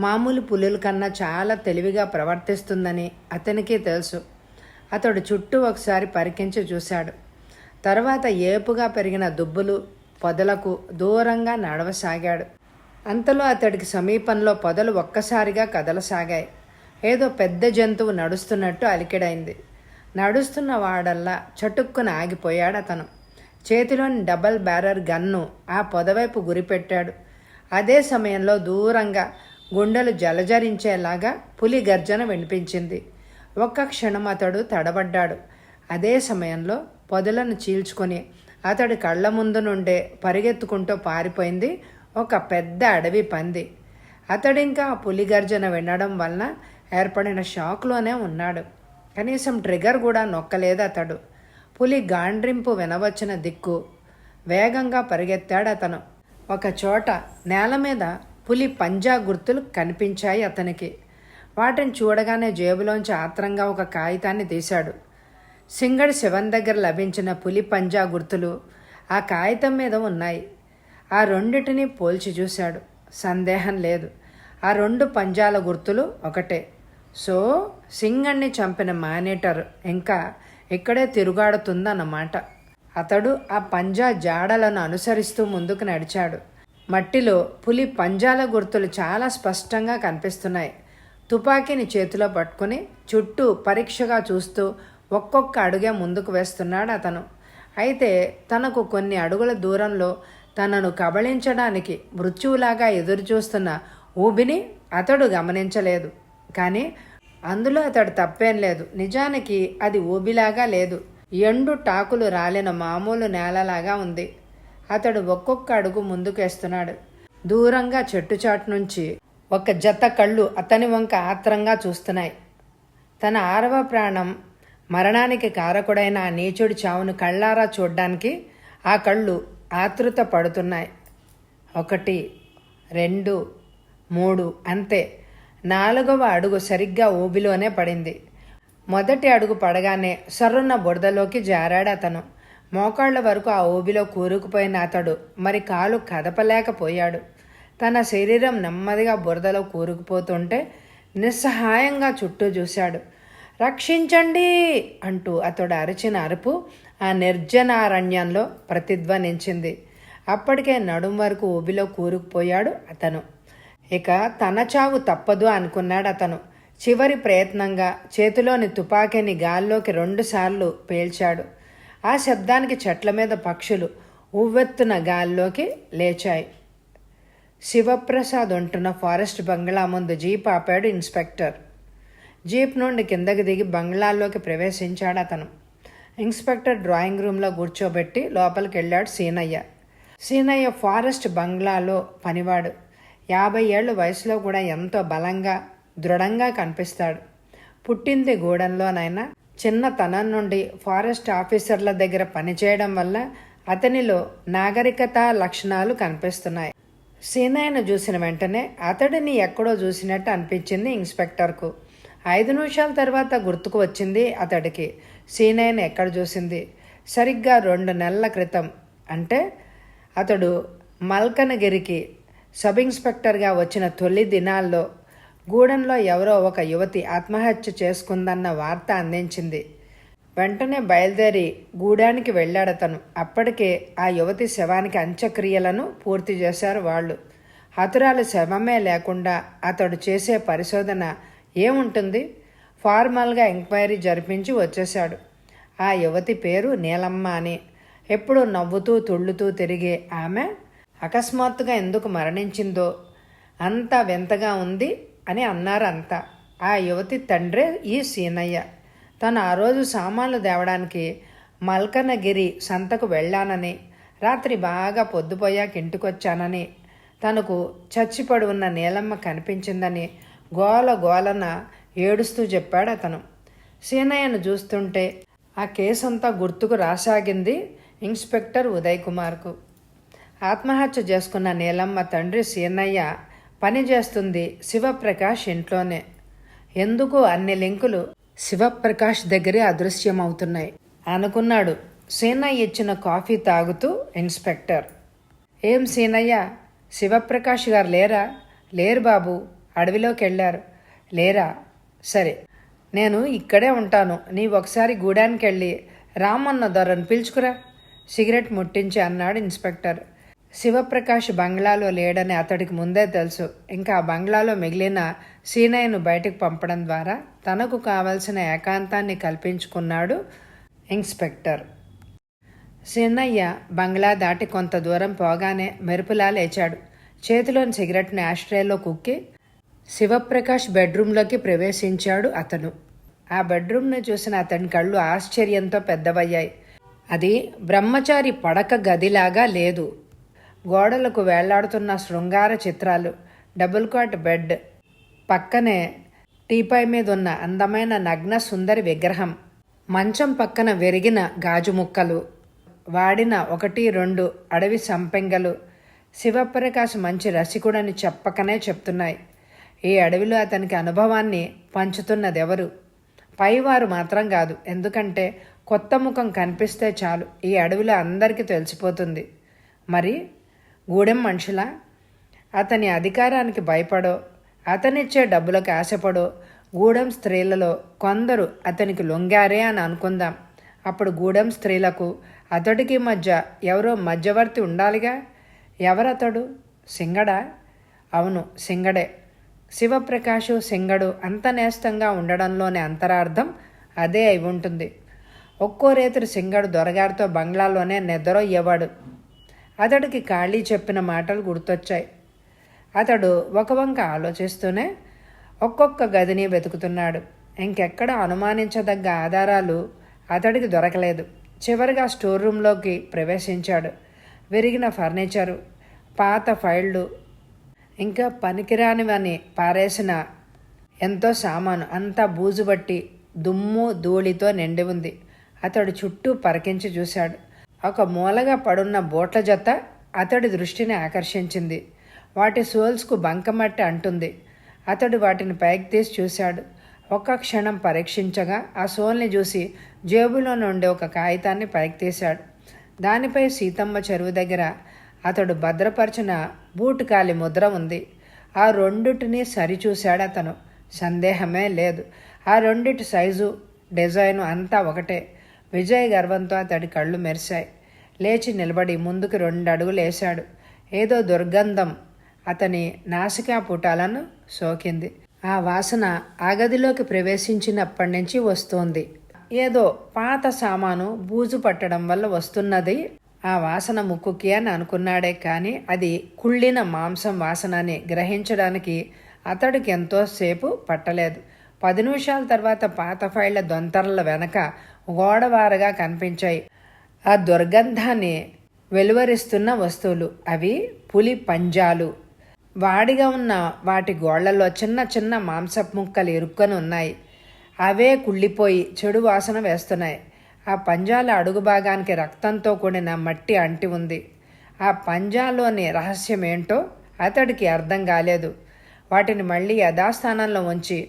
మామూలు పులుల కన్నా చాలా తెలివిగా ప్రవర్తిస్తుందని అతనికి తెలుసు. అతడు చుట్టూ ఒకసారి పరికించి చూశాడు. తర్వాత ఏపుగా పెరిగిన దుబ్బులు పొదలకు దూరంగా నడవసాగాడు. అంతలో అతడికి సమీపంలో పొదలు ఒక్కసారిగా కదలసాగాయి. ఏదో పెద్ద జంతువు నడుస్తున్నట్టు అలికిడైంది. నడుస్తున్న వాడల్లా చటుక్కున ఆగిపోయాడు అతను. చేతిలోని డబల్ బ్యారర్ గన్ను ఆ పొదవైపు గురిపెట్టాడు. అదే సమయంలో దూరంగా గుండెలు జలజరించేలాగా పులి గర్జన వినిపించింది. ఒక్క క్షణం అతడు తడబడ్డాడు. అదే సమయంలో పొదలను చీల్చుకొని అతడి కళ్ళ ముందు నుండే పరిగెత్తుకుంటూ పారిపోయింది ఒక పెద్ద అడవి పంది. అతడింకా ఆ పులి గర్జన వినడం వలన ఏర్పడిన షాక్లోనే ఉన్నాడు. కనీసం ట్రిగర్ కూడా నొక్కలేదు అతడు. పులి గాండ్రింపు వినవచ్చిన దిక్కు వేగంగా పరిగెత్తాడు అతను. ఒక చోట నేల మీద పులి పంజా గుర్తులు కనిపించాయి అతనికి. వాటిని చూడగానే జేబులోంచి ఆత్రంగా ఒక కాగితాన్ని తీశాడు. సింగడి శవం దగ్గర లభించిన పులి పంజా గుర్తులు ఆ కాగితం మీద ఉన్నాయి. ఆ రెండిటిని పోల్చి చూశాడు. సందేహం లేదు, ఆ రెండు పంజాల గుర్తులు ఒకటే. సో సింగడిని చంపిన మానిటర్ ఇంకా ఇక్కడే తిరుగాడుతుందన్నమాట. అతడు ఆ పంజా జాడలను అనుసరిస్తూ ముందుకు నడిచాడు. మట్టిలో పులి పంజాల గుర్తులు చాలా స్పష్టంగా కనిపిస్తున్నాయి. తుపాకీని చేతిలో పట్టుకుని చుట్టూ పరీక్షగా చూస్తూ ఒక్కొక్క అడుగే ముందుకు వేస్తున్నాడు అతను. అయితే తనకు కొన్ని అడుగుల దూరంలో తనను కబళించడానికి మృత్యువులాగా ఎదురుచూస్తున్న ఊబిని అతడు గమనించలేదు. కానీ అందులో అతడు తప్పేం లేదు. నిజానికి అది ఊబిలాగా లేదు, ఎండు టాకులు రాలిన మామూలు నేలలాగా ఉంది. అతడు ఒక్కొక్క అడుగు ముందుకేస్తున్నాడు. దూరంగా చెట్టుచాటు నుంచి ఒక జత కళ్ళు అతని వంక ఆత్రంగా చూస్తున్నాయి. తన 6వ ప్రాణం మరణానికి కారకుడైన ఆ నీచుడి చావును కళ్ళారా చూడ్డానికి ఆ కళ్ళు ఆతృత పడుతున్నాయి. 1, 2, 3 అంతే. 4వ అడుగు సరిగ్గా ఊబిలోనే పడింది. మొదటి అడుగు పడగానే సర్రున్న బురదలోకి జారాడు అతను. మోకాళ్ల వరకు ఆ ఊబిలో కూరుకుపోయిన అతడు మరి కాలు కదపలేకపోయాడు. తన శరీరం నెమ్మదిగా బురదలో కూరుకుపోతుంటే నిస్సహాయంగా చుట్టూ చూశాడు. రక్షించండి అంటూ అతడు అరిచిన అరుపు ఆ నిర్జనారణ్యంలో ప్రతిధ్వనించింది. అప్పటికే నడుం వరకు ఊబిలో కూరుకుపోయాడు అతను. ఇక తన చావు తప్పదు అనుకున్నాడు అతను. చివరి ప్రయత్నంగా చేతిలోని తుపాకీని గాల్లోకి 2 సార్లు పేల్చాడు. ఆ శబ్దానికి చెట్ల మీద పక్షులు ఉవ్వెత్తున గాల్లోకి లేచాయి. శివప్రసాద్ ఉంటున్న ఫారెస్ట్ బంగ్లా ముందు జీప్ ఆపాడు ఇన్స్పెక్టర్. జీప్ నుండి కిందకి దిగి బంగ్లాల్లోకి ప్రవేశించాడు అతను. ఇన్స్పెక్టర్ డ్రాయింగ్ రూమ్లో కూర్చోబెట్టి లోపలికి వెళ్ళాడు సీనయ్య. సీనయ్య ఫారెస్ట్ బంగ్లాలో పనివాడు. 50 ఏళ్ళ వయసులో కూడా ఎంతో బలంగా దృఢంగా కనిపిస్తాడు. పుట్టింది గూడెంలోనైనా చిన్నతనం నుండి ఫారెస్ట్ ఆఫీసర్ల దగ్గర పనిచేయడం వల్ల అతనిలో నాగరికత లక్షణాలు కనిపిస్తున్నాయి. సీనయ్యను చూసిన వెంటనే అతడిని ఎక్కడో చూసినట్టు అనిపించింది ఇన్స్పెక్టర్కు. 5 నిమిషాల తర్వాత గుర్తుకు వచ్చింది అతడికి సీనయ్యను ఎక్కడ చూసింది. సరిగ్గా 2 నెలల క్రితం, అంటే అతడు మల్కనగిరికి సబ్ ఇన్స్పెక్టర్గా వచ్చిన తొలి దినాల్లో గూడెంలో ఎవరో ఒక యువతి ఆత్మహత్య చేసుకుందన్న వార్త అందించింది. వెంటనే బయలుదేరి గూడానికి వెళ్ళాడతను. అప్పటికే ఆ యువతి శవానికి అంత్యక్రియలను పూర్తి చేశారు వాళ్ళు. హతురాలి శవమే లేకుండా అతడు చేసే పరిశోధన ఏముంటుంది? ఫార్మల్గా ఎంక్వైరీ జరిపించి వచ్చేశాడు. ఆ యువతి పేరు నీలమ్మ అని. ఎప్పుడూ నవ్వుతూ తుళ్ళుతూ తిరిగే ఆమె అకస్మాత్తుగా ఎందుకు మరణించిందో అంతా వింతగా ఉంది అని అన్నారు అంతా. ఆ యువతి తండ్రే ఈ సీనయ్య. తను ఆ రోజు సామాన్లు తేవడానికి మల్కనగిరి సంతకు వెళ్ళానని, రాత్రి బాగా పొద్దుపోయాక ఇంటికొచ్చానని, తనకు చచ్చిపడి ఉన్న నీలమ్మ కనిపించిందని గోలన ఏడుస్తూ చెప్పాడు అతను. సీనయ్యను చూస్తుంటే ఆ కేసంతా గుర్తుకు రాసాగింది ఇన్స్పెక్టర్ ఉదయ్ కుమార్కు. ఆత్మహత్య చేసుకున్న నీలమ్మ తండ్రి సీనయ్య పనిచేస్తుంది శివప్రకాష్ ఇంట్లోనే. ఎందుకు అన్ని లింకులు శివప్రకాష్ దగ్గరే అదృశ్యమవుతున్నాయి అనుకున్నాడు సీనయ్య ఇచ్చిన కాఫీ తాగుతూ ఇన్స్పెక్టర్. ఏం సీనయ్య, శివప్రకాష్ గారు లేరా? లేరు బాబు, అడవిలోకి వెళ్ళారు. లేరా? సరే, నేను ఇక్కడే ఉంటాను. నీవు ఒకసారి గూడానికి వెళ్ళి రామన్న దొరను పిలుచుకురా, సిగరెట్ ముట్టించి అన్నాడు ఇన్స్పెక్టర్. శివప్రకాష్ బంగ్లాలో లేడని అతడికి ముందే తెలుసు. ఇంకా ఆ బంగ్లాలో మిగిలిన సీనయ్యను బయటకు పంపడం ద్వారా తనకు కావలసిన ఏకాంతాన్ని కల్పించుకున్నాడు ఇన్స్పెక్టర్. సీనయ్య బంగ్లా దాటి కొంత దూరం పోగానే మెరుపులా లేచాడు. చేతిలోని సిగరెట్ని ఆస్ట్రేలో కుక్కి శివప్రకాష్ బెడ్రూమ్లోకి ప్రవేశించాడు అతను. ఆ బెడ్రూమ్ను చూసిన అతని కళ్ళు ఆశ్చర్యంతో పెద్దవయ్యాయి. అది బ్రహ్మచారి పడక గదిలాగా లేదు. గోడలకు వేలాడుతున్న శృంగార చిత్రాలు, డబుల్ కాట్ బెడ్, పక్కనే టీపై మీద ఉన్న అందమైన నగ్న సుందరి విగ్రహం, మంచం పక్కన విరిగిన గాజు ముక్కలు, వాడిన 1-2 అడవి సంపెంగలు శివప్రకాష్ మంచి రసికుడని చెప్పకనే చెప్తున్నాయి. ఈ అడవిలో అతనికి అనుభవాన్ని పంచుతున్నదెవరు? పైవారు మాత్రం కాదు. ఎందుకంటే కొత్త ముఖం కనిపిస్తే చాలు ఈ అడవిలో అందరికీ తెలిసిపోతుంది. మరి గూడెం మనుషులా? అతని అధికారానికి భయపడో, అతనిచ్చే డబ్బులకు ఆశపడో గూడెం స్త్రీలలో కొందరు అతనికి లొంగారే అని అనుకుందాం. అప్పుడు గూడెం స్త్రీలకు అతడికి మధ్య ఎవరో మధ్యవర్తి ఉండాలిగా. ఎవరతడు? సింగడా? అవును, సింగడే. శివప్రకాషు సింగడు అంత నేస్తంగా ఉండడంలోని అంతరార్థం అదే అయి ఉంటుంది. ఒక్కో రేతుడు సింగడు దొరగారితో బంగ్లాలోనే నిద్రయ్యేవాడు. అతడికి ఖాళీ చెప్పిన మాటలు గుర్తొచ్చాయి. అతడు ఒక వంక ఆలోచిస్తూనే ఒక్కొక్క గదిని వెతుకుతున్నాడు. ఇంకెక్కడ అనుమానించదగ్గ ఆధారాలు అతడికి దొరకలేదు. చివరిగా స్టోర్ రూమ్లోకి ప్రవేశించాడు. విరిగిన ఫర్నిచరు, పాత ఫైళ్ళు, ఇంకా పనికిరానివని పారేసిన ఎంతో సామాను అంతా బూజుబట్టి దుమ్ము ధూళితో నిండి ఉంది. అతడు చుట్టూ పరికించి చూశాడు. ఒక మూలగా పడున్న బోట్ల జత అతడి దృష్టిని ఆకర్షించింది. వాటి సోల్స్కు బంకమట్టి అంటుంది. అతడు వాటిని పైకి తీసి చూశాడు. ఒక్క క్షణం పరీక్షించగా ఆ సోల్ని చూసి జేబులో నుండి ఒక కాగితాన్ని పైకి తీశాడు. దానిపై సీతమ్మ చెరువు దగ్గర అతడు భద్రపరిచిన బూటుకాలి ముద్ర ఉంది. ఆ రెండిటిని సరిచూశాడు అతను. సందేహమే లేదు, ఆ రెండిటి సైజు, డిజైను అంతా ఒకటే. విజయ్ గర్వంతో అతడి కళ్ళు మెరిశాయి. లేచి నిలబడి ముందుకు 2 అడుగులు వేశాడు. ఏదో దుర్గంధం అతని నాసికా పుటాలను సోకింది. ఆ వాసన ఆ గదిలోకి ప్రవేశించినప్పటి నుంచి వస్తోంది. ఏదో పాత సామాను బూజు పట్టడం వల్ల వస్తున్నది ఆ వాసన ముక్కుకి అని అనుకున్నాడే కానీ అది కుళ్ళిన మాంసం వాసన అని గ్రహించడానికి అతడికి ఎంతోసేపు పట్టలేదు. 10 నిమిషాల తర్వాత పాత ఫైళ్ల దొంతరల వెనక గోడవారగా కనిపించాయి ఆ దుర్గంధాన్ని వెలువరిస్తున్న వస్తువులు. అవి పులి పంజాలు. వాడిగా ఉన్న వాటి గోళ్లలో చిన్న చిన్న మాంసపు ముక్కలు ఇరుక్కొని ఉన్నాయి. అవే కుళ్ళిపోయి చెడు వాసన వేస్తున్నాయి. ఆ పంజాల అడుగు భాగానికి రక్తంతో కూడిన మట్టి అంటి ఉంది. ఆ పంజాలోని రహస్యం ఏంటో అతడికి అర్థం కాలేదు. వాటిని మళ్ళీ యథాస్థానంలో ఉంచి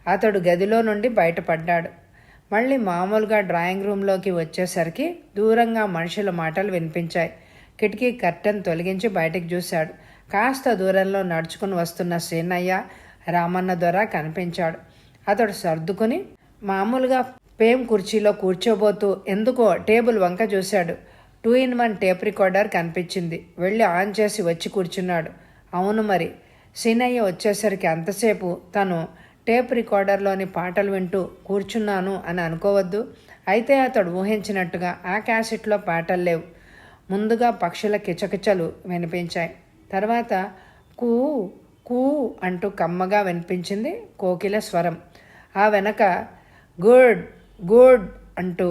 అతడు గదిలో నుండి బయటపడ్డాడు. మళ్ళీ మామూలుగా డ్రాయింగ్ రూమ్లోకి వచ్చేసరికి దూరంగా మనుషుల మాటలు వినిపించాయి. కిటికీ కర్టెన్ తొలగించి బయటికి చూశాడు. కాస్త దూరంలో నడుచుకుని వస్తున్న సీనయ్య, రామన్న దొర కనిపించాడు. అతడు సర్దుకుని మామూలుగా పేం కుర్చీలో కూర్చోబోతూ ఎందుకో టేబుల్ వంక చూశాడు. 2-in-1 టేప్ రికార్డర్ కనిపించింది. వెళ్ళి ఆన్ చేసి వచ్చి కూర్చున్నాడు. అవును మరి, సీనయ్య వచ్చేసరికి అంతసేపు తను టేప్ రికార్డర్లోని పాటలు వింటూ కూర్చున్నాను అని అనుకోవద్దు. అయితే అతడు ఊహించినట్టుగా ఆ క్యాసెట్లో పాటలు లేవు. ముందుగా పక్షుల కిచకిచలు వినిపించాయి. తర్వాత కూ కూ అంటూ కమ్మగా వినిపించింది కోకిల స్వరం. ఆ వెనక గుడ్ గుడ్ అంటూ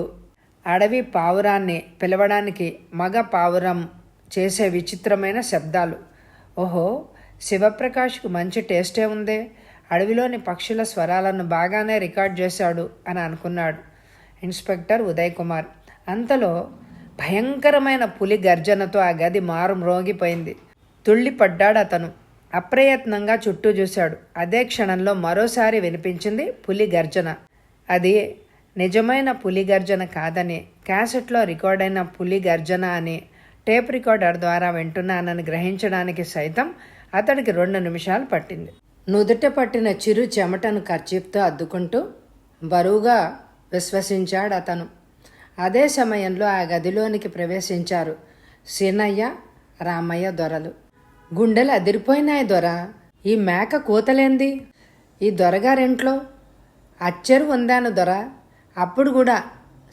అడవి పావురాన్ని పిలవడానికి మగ పావురం చేసే విచిత్రమైన శబ్దాలు. ఓహో, శివప్రకాష్కు మంచి టేస్టే ఉందే, అడవిలోని పక్షుల స్వరాలను బాగానే రికార్డ్ చేశాడు అని అనుకున్నాడు ఇన్స్పెక్టర్ ఉదయ్ కుమార్. అంతలో భయంకరమైన పులి గర్జనతో ఆ గది మారు మ్రోగిపోయింది. తుళ్ళిపడ్డాడు అతను. అప్రయత్నంగా చుట్టూ చూశాడు. అదే క్షణంలో మరోసారి వినిపించింది పులి గర్జన. అది నిజమైన పులి గర్జన కాదని, క్యాసెట్లో రికార్డైన పులి గర్జన అని టేప్ రికార్డర్ ద్వారా వింటున్నానని గ్రహించడానికి సైతం అతడికి 2 నిమిషాలు పట్టింది. నుదుట పట్టిన చిరు చెమటను కర్చీప్తో అద్దుకుంటూ బరువుగా విశ్వసించాడు అతను. అదే సమయంలో ఆ గదిలోనికి ప్రవేశించారు సీనయ్య, రామయ్య దొరలు. గుండెలు అదిరిపోయినాయి దొర, ఈ మేక కూతలేంది ఈ దొరగారింట్లో? అచ్చెరు ఉందాను దొర, అప్పుడు కూడా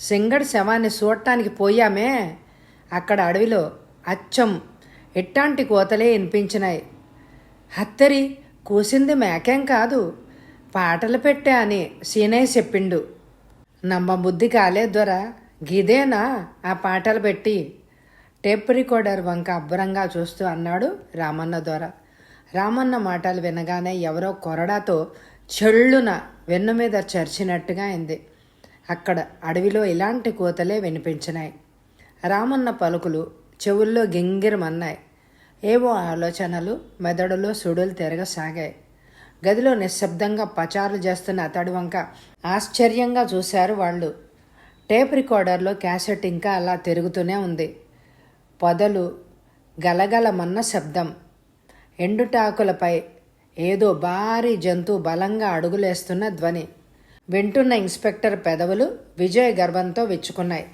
సింగడి శవాన్ని చూడటానికి పోయామే, అక్కడ అడవిలో అచ్చం ఎట్టాంటి కోతలే వినిపించినాయి. హత్తరి, కూసింది మేకేం కాదు, పాటలు పెట్టా అని సీనయ్య చెప్పిండు. నమ్మబుద్ధి కాలే దొర, గిదేనా ఆ పాటలు పెట్టి? టేప్ రికార్డర్ వంక అబ్బరంగా చూస్తూ అన్నాడు రామన్న దొర. రామన్న మాటలు వినగానే ఎవరో కొరడాతో చెళ్ళున వెన్ను మీద చర్చినట్టుగా అయింది. అక్కడ అడవిలో ఇలాంటి కోతలే వినిపించినాయి. రామన్న పలుకులు చెవుల్లో గింగిరమన్నాయి. ఏవో ఆలోచనలు మెదడులో సుడులు తిరగసాగాయి. గదిలో నిశ్శబ్దంగా పచారులు చేస్తున్న అతడి వంక ఆశ్చర్యంగా చూశారు వాళ్ళు. టేప్ రికార్డర్లో క్యాసెట్ ఇంకా అలా తిరుగుతూనే ఉంది. పొదలు గలగలమన్న శబ్దం, ఎండుటాకులపై ఏదో భారీ జంతువు బలంగా అడుగులేస్తున్న ధ్వని. వింటున్న ఇన్స్పెక్టర్ పెదవులు విజయ గర్వంతో విచ్చుకున్నాయి.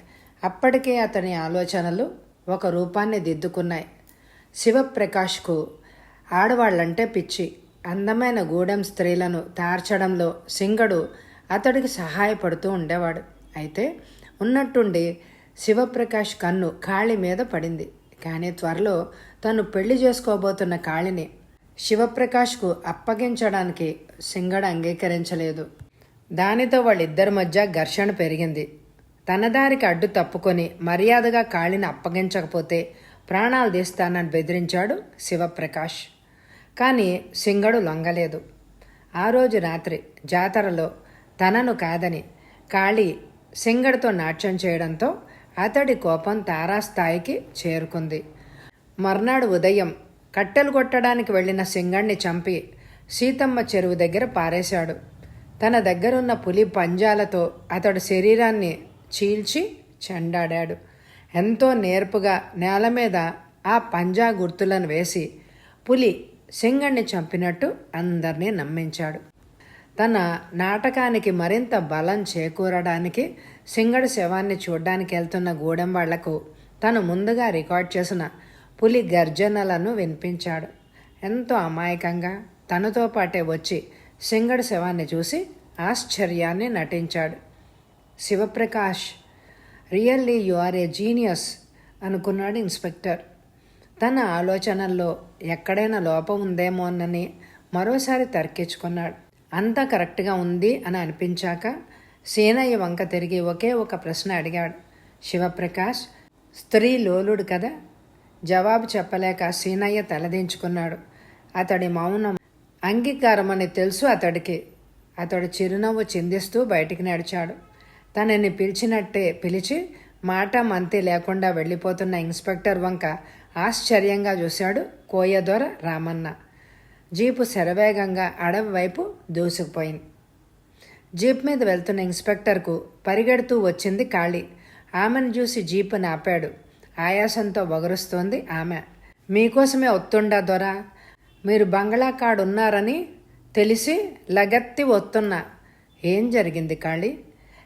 అప్పటికే అతని ఆలోచనలు ఒక రూపాన్ని దిద్దుకున్నాయి. శివప్రకాష్కు ఆడవాళ్లంటే పిచ్చి. అందమైన గూడెం స్త్రీలను తార్చడంలో సింగడు అతడికి సహాయపడుతూ ఉండేవాడు. అయితే ఉన్నట్టుండి శివప్రకాష్ కన్ను కాళి మీద పడింది. కానీ త్వరలో తను పెళ్లి చేసుకోబోతున్న కాళిని శివప్రకాష్కు అప్పగించడానికి సింగడు అంగీకరించలేదు. దానితో వాళ్ళిద్దరి మధ్య ఘర్షణ పెరిగింది. తన దారికి అడ్డు తప్పుకొని మర్యాదగా కాళిని అప్పగించకపోతే ప్రాణాలు తీస్తానని బెదిరించాడు శివప్రకాష్. కానీ సింగడు లొంగలేదు. ఆ రోజు రాత్రి జాతరలో తనను కాదని కాళి సింగడితో నాట్యం చేయడంతో అతడి కోపం తారాస్థాయికి చేరుకుంది. మర్నాడు ఉదయం కట్టెలు కొట్టడానికి వెళ్ళిన సింగడిని చంపి సీతమ్మ చెరువు దగ్గర పారేశాడు. తన దగ్గరున్న పులి పంజాలతో అతడు శరీరాన్ని చీల్చి చెండాడాడు. ఎంతో నేర్పుగా నేల మీద ఆ పంజా గుర్తులను వేసి పులి సింగడిని చంపినట్టు అందరినీ నమ్మించాడు. తన నాటకానికి మరింత బలం చేకూరడానికి సింగడి శవాన్ని చూడ్డానికి వెళ్తున్న గూడెం వాళ్లకు తను ముందుగా రికార్డ్ చేసిన పులి గర్జనలను వినిపించాడు. ఎంతో అమాయకంగా తనతో పాటే వచ్చి సింగడి శవాన్ని చూసి ఆశ్చర్యాన్ని నటించాడు. Shivaprakash, really you are a genius అనుకున్నాడు ఇన్స్పెక్టర్. తన ఆలోచనల్లో ఎక్కడైనా లోపం ఉందేమోనని మరోసారి తర్కించుకున్నాడు. అంతా కరెక్ట్గా ఉంది అని అనిపించాక సీనయ్య వంక తిరిగి ఒకే ఒక ప్రశ్న అడిగాడు. శివప్రకాష్ స్త్రీ లోలుడు కదా? జవాబు చెప్పలేక సీనయ్య తలదించుకున్నాడు. అతడి మౌనం అంగీకారమని తెలుసు అతడికి. అతడు చిరునవ్వు చిందిస్తూ బయటికి నడిచాడు. తనని పిలిచినట్టే పిలిచి మాట మంతి లేకుండా వెళ్ళిపోతున్న ఇన్స్పెక్టర్ వంక ఆశ్చర్యంగా చూశాడు కోయదొర రామన్న. జీపు శరవేగంగా అడవి వైపు దూసుకుపోయింది. జీప్ మీద వెళ్తున్న ఇన్స్పెక్టర్కు పరిగెడుతూ వచ్చింది కాళీ. ఆమెను చూసి జీపుని ఆపాడు. ఆయాసంతో వగరుస్తోంది ఆమె. మీకోసమే వస్తుండా దొరా, మీరు బంగ్లా కాడున్నారని తెలిసి లగత్తి వస్తున్నా. ఏం జరిగింది కాళీ?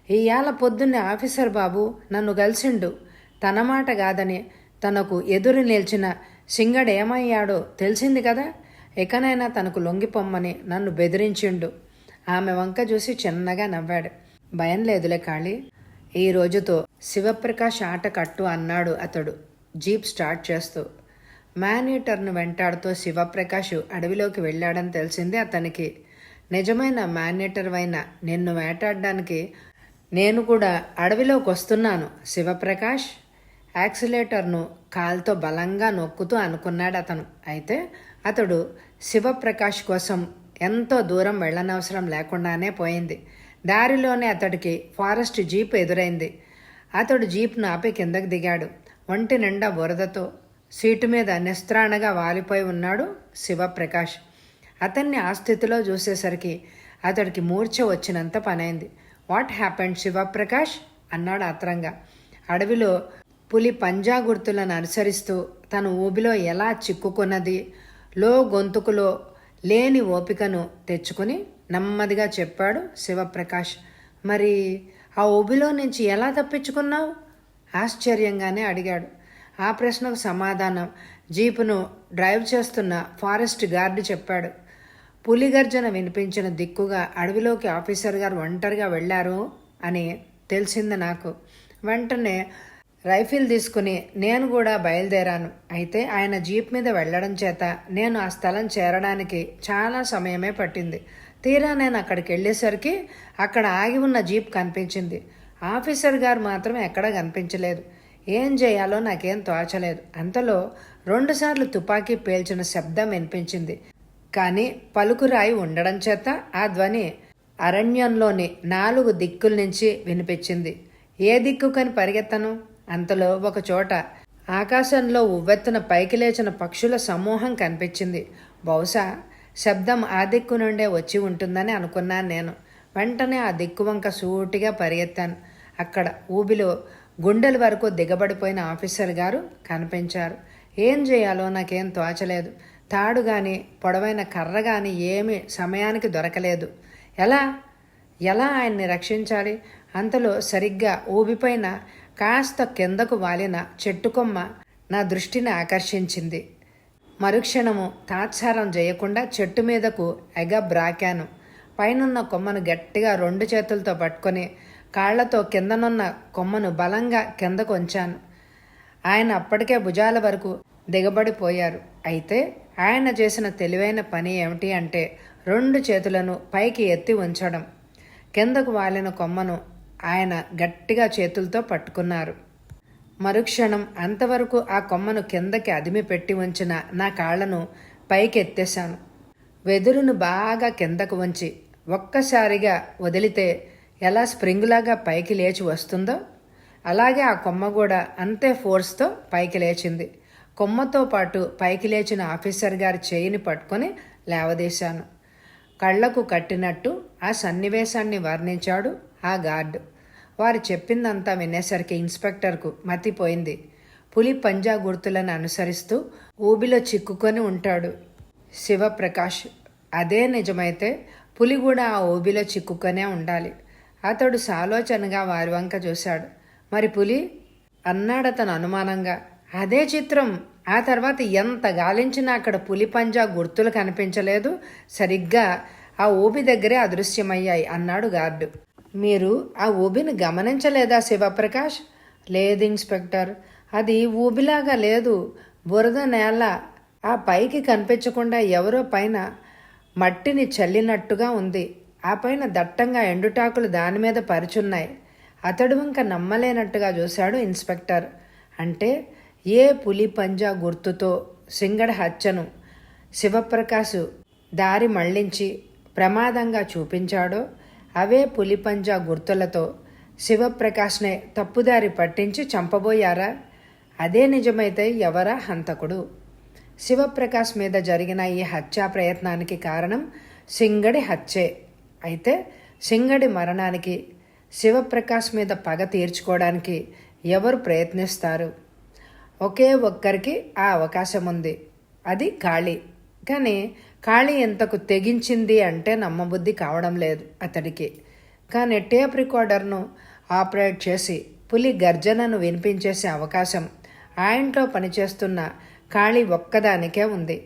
ఇవాళ పొద్దున్నే ఆఫీసర్ బాబు నన్ను కలిసిండు. తన మాట కాదని తనకు ఎదురు నిలిచిన సింగడేమయ్యాడో తెలిసింది కదా. ఎకనైనా తనకు లొంగిపోమ్మని నన్ను బెదిరించిండు. ఆమె వంక చూసి చిన్నగా నవ్వాడు. భయం లేదులే కాళీ, ఈ రోజుతో శివప్రకాష్ ఆట కట్టు అన్నాడు అతడు జీప్ స్టార్ట్ చేస్తూ. మేనేటర్ను వెంటాడుతూ శివప్రకాష్ అడవిలోకి వెళ్ళాడని తెలిసింది అతనికి. నిజమైన మేనేటర్ అయిన నిన్ను వేటాడడానికి నేను కూడా అడవిలోకి వస్తున్నాను శివప్రకాష్. యాక్సిలేటర్ను కాలుతో బలంగా నొక్కుతూ అనుకున్నాడు అతను. అయితే అతడు శివప్రకాష్ కోసం ఎంతో దూరం వెళ్ళనవసరం లేకుండానే పోయింది. దారిలోనే అతడికి ఫారెస్ట్ జీప్ ఎదురైంది. అతడు జీప్ను ఆపి కిందకు దిగాడు. ఒంటి నిండా బురదతో సీటు మీద నిస్త్రాణగా వాలిపోయి ఉన్నాడు శివప్రకాష్. అతన్ని ఆ స్థితిలో చూసేసరికి అతడికి మూర్ఛ వచ్చినంత పనైంది. వాట్ హ్యాపెండ్ శివప్రకాష్ అన్నాడు ఆత్రంగా. అడవిలో పులి పంజా గుర్తులను అనుసరిస్తూ తన ఊబిలో ఎలా చిక్కుకున్నది లో గొంతుకులో లేని ఓపికను తెచ్చుకుని నెమ్మదిగా చెప్పాడు శివప్రకాష్. మరి ఆ ఊబిలో నుంచి ఎలా తప్పించుకున్నావు? ఆశ్చర్యంగానే అడిగాడు. ఆ ప్రశ్నకు సమాధానం జీపును డ్రైవ్ చేస్తున్న ఫారెస్ట్ గార్డు చెప్పాడు. పులి గర్జన వినిపించిన దిక్కుగా అడవిలోకి ఆఫీసర్ గారు ఒంటరిగా వెళ్ళారు అని తెలిసింది నాకు. వెంటనే రైఫిల్ తీసుకుని నేను కూడా బయలుదేరాను. అయితే ఆయన జీప్ మీద వెళ్ళడం చేత నేను ఆ స్థలం చేరడానికి చాలా సమయమే పట్టింది. తీరా నేను అక్కడికి వెళ్ళేసరికి అక్కడ ఆగి ఉన్న జీప్ కనిపించింది. ఆఫీసర్ గారు మాత్రం ఎక్కడా కనిపించలేదు. ఏం చేయాలో నాకేం తోచలేదు. అంతలో 2 సార్లు తుపాకీ పేల్చిన శబ్దం వినిపించింది. కానీ పలుకురాయి ఉండడం చేత ఆ ధ్వని అరణ్యంలోని 4 దిక్కుల నుంచి వినిపించింది. ఏ దిక్కుకని పరిగెత్తను? అంతలో ఒక చోట ఆకాశంలో ఉవ్వెత్తున పైకి లేచిన పక్షుల సమూహం కనిపించింది. బహుశా శబ్దం ఆ దిక్కు నుండే వచ్చి ఉంటుందని అనుకున్నాను నేను. వెంటనే ఆ దిక్కు వంక సూటిగా పరిగెత్తాను. అక్కడ ఊబిలో గుండెల వరకు దిగబడిపోయిన ఆఫీసర్ గారు కనిపించారు. ఏం చేయాలో నాకేం తోచలేదు. తాడు కానీ పొడవైన కర్ర కానీ ఏమీ సమయానికి దొరకలేదు. ఎలా ఆయన్ని రక్షించాలి? అంతలో సరిగ్గా ఊబిపైన కాస్త కిందకు వాలిన చెట్టుకొమ్మ నా దృష్టిని ఆకర్షించింది. మరుక్షణము తాత్సారం చేయకుండా చెట్టు మీదకు ఎగబ్రాకాను. పైనున్న కొమ్మను గట్టిగా 2 చేతులతో పట్టుకొని కాళ్లతో కిందనున్న కొమ్మను బలంగా కిందకు ఉంచాను. ఆయన అప్పటికే భుజాల వరకు దిగబడిపోయారు. అయితే ఆయన చేసిన తెలివైన పని ఏమిటి అంటే 2 చేతులను పైకి ఎత్తి ఉంచడం. కిందకు వాలిన కొమ్మను ఆయన గట్టిగా చేతులతో పట్టుకున్నారు. మరుక్షణం అంతవరకు ఆ కొమ్మను కిందకి అదిమి పెట్టి ఉంచిన నా కాళ్లను పైకి ఎత్తేశాను. వెదురును బాగా కిందకు ఉంచి ఒక్కసారిగా వదిలితే ఎలా స్ప్రింగులాగా పైకి లేచి వస్తుందో అలాగే ఆ కొమ్మ కూడా అంతే ఫోర్స్తో పైకి లేచింది. కొమ్మతో పాటు పైకి లేచిన ఆఫీసర్ గారి చేయిని పట్టుకొని లేవదీశాను. కళ్లకు కట్టినట్టు ఆ సన్నివేశాన్ని వర్ణించాడు ఆ గార్డు. వారు చెప్పిందంతా వినేసరికి ఇన్స్పెక్టర్కు మతిపోయింది. పులి పంజా గుర్తులను అనుసరిస్తూ ఊబిలో చిక్కుకొని ఉంటాడు శివప్రకాష్. అదే నిజమైతే పులి కూడా ఆ ఊబిలో చిక్కుకొనే ఉండాలి. అతడు సాలోచనగా వారి వంక చూశాడు. మరి పులి అన్నాడతను అనుమానంగా. అదే చిత్రం. ఆ తర్వాత ఎంత గాలించినా అక్కడ పులి పంజా గుర్తులు కనిపించలేదు. సరిగ్గా ఆ ఊబి దగ్గరే అదృశ్యమయ్యాయి అన్నాడు గార్డు. మీరు ఆ ఊబిని గమనించలేదా శివప్రకాష్? లేదు ఇన్స్పెక్టర్, అది ఊబిలాగా లేదు. బురద నేల. ఆ పైకి కనిపించకుండా ఎవరో పైన మట్టిని చల్లినట్టుగా ఉంది. ఆ పైన దట్టంగా ఎండుటాకులు దాని మీద పరుచున్నాయి. అతడు వంక నమ్మలేనట్టుగా చూశాడు ఇన్స్పెక్టర్. అంటే ఏ పులి పంజా గుర్తుతో సింగడ హత్యను శివప్రకాశ్ దారి మళ్లించి ప్రమాదంగా చూపించాడో అవే పులిపంజా గుర్తులతో శివప్రకాష్నే తప్పుదారి పట్టించి చంపబోయారా? అదే నిజమైతే ఎవరా హంతకుడు? శివప్రకాష్ మీద జరిగిన ఈ హత్యా ప్రయత్నానికి కారణం సింగడి హత్యే అయితే సింగడి మరణానికి శివప్రకాష్ మీద పగ తీర్చుకోవడానికి ఎవరు ప్రయత్నిస్తారు? ఒకే ఒక్కరికి ఆ అవకాశం ఉంది, అది కాళీ. కానీ కాళీ ఎంతకు తెగించింది అంటే నమ్మబుద్ధి కావడం లేదు అతడికి. కానీ టేప్ రికార్డర్ను ఆపరేట్ చేసి పులి గర్జనను వినిపించేసే అవకాశం ఆ ఇంట్లో పనిచేస్తున్న కాళీ ఒక్కదానికే ఉంది.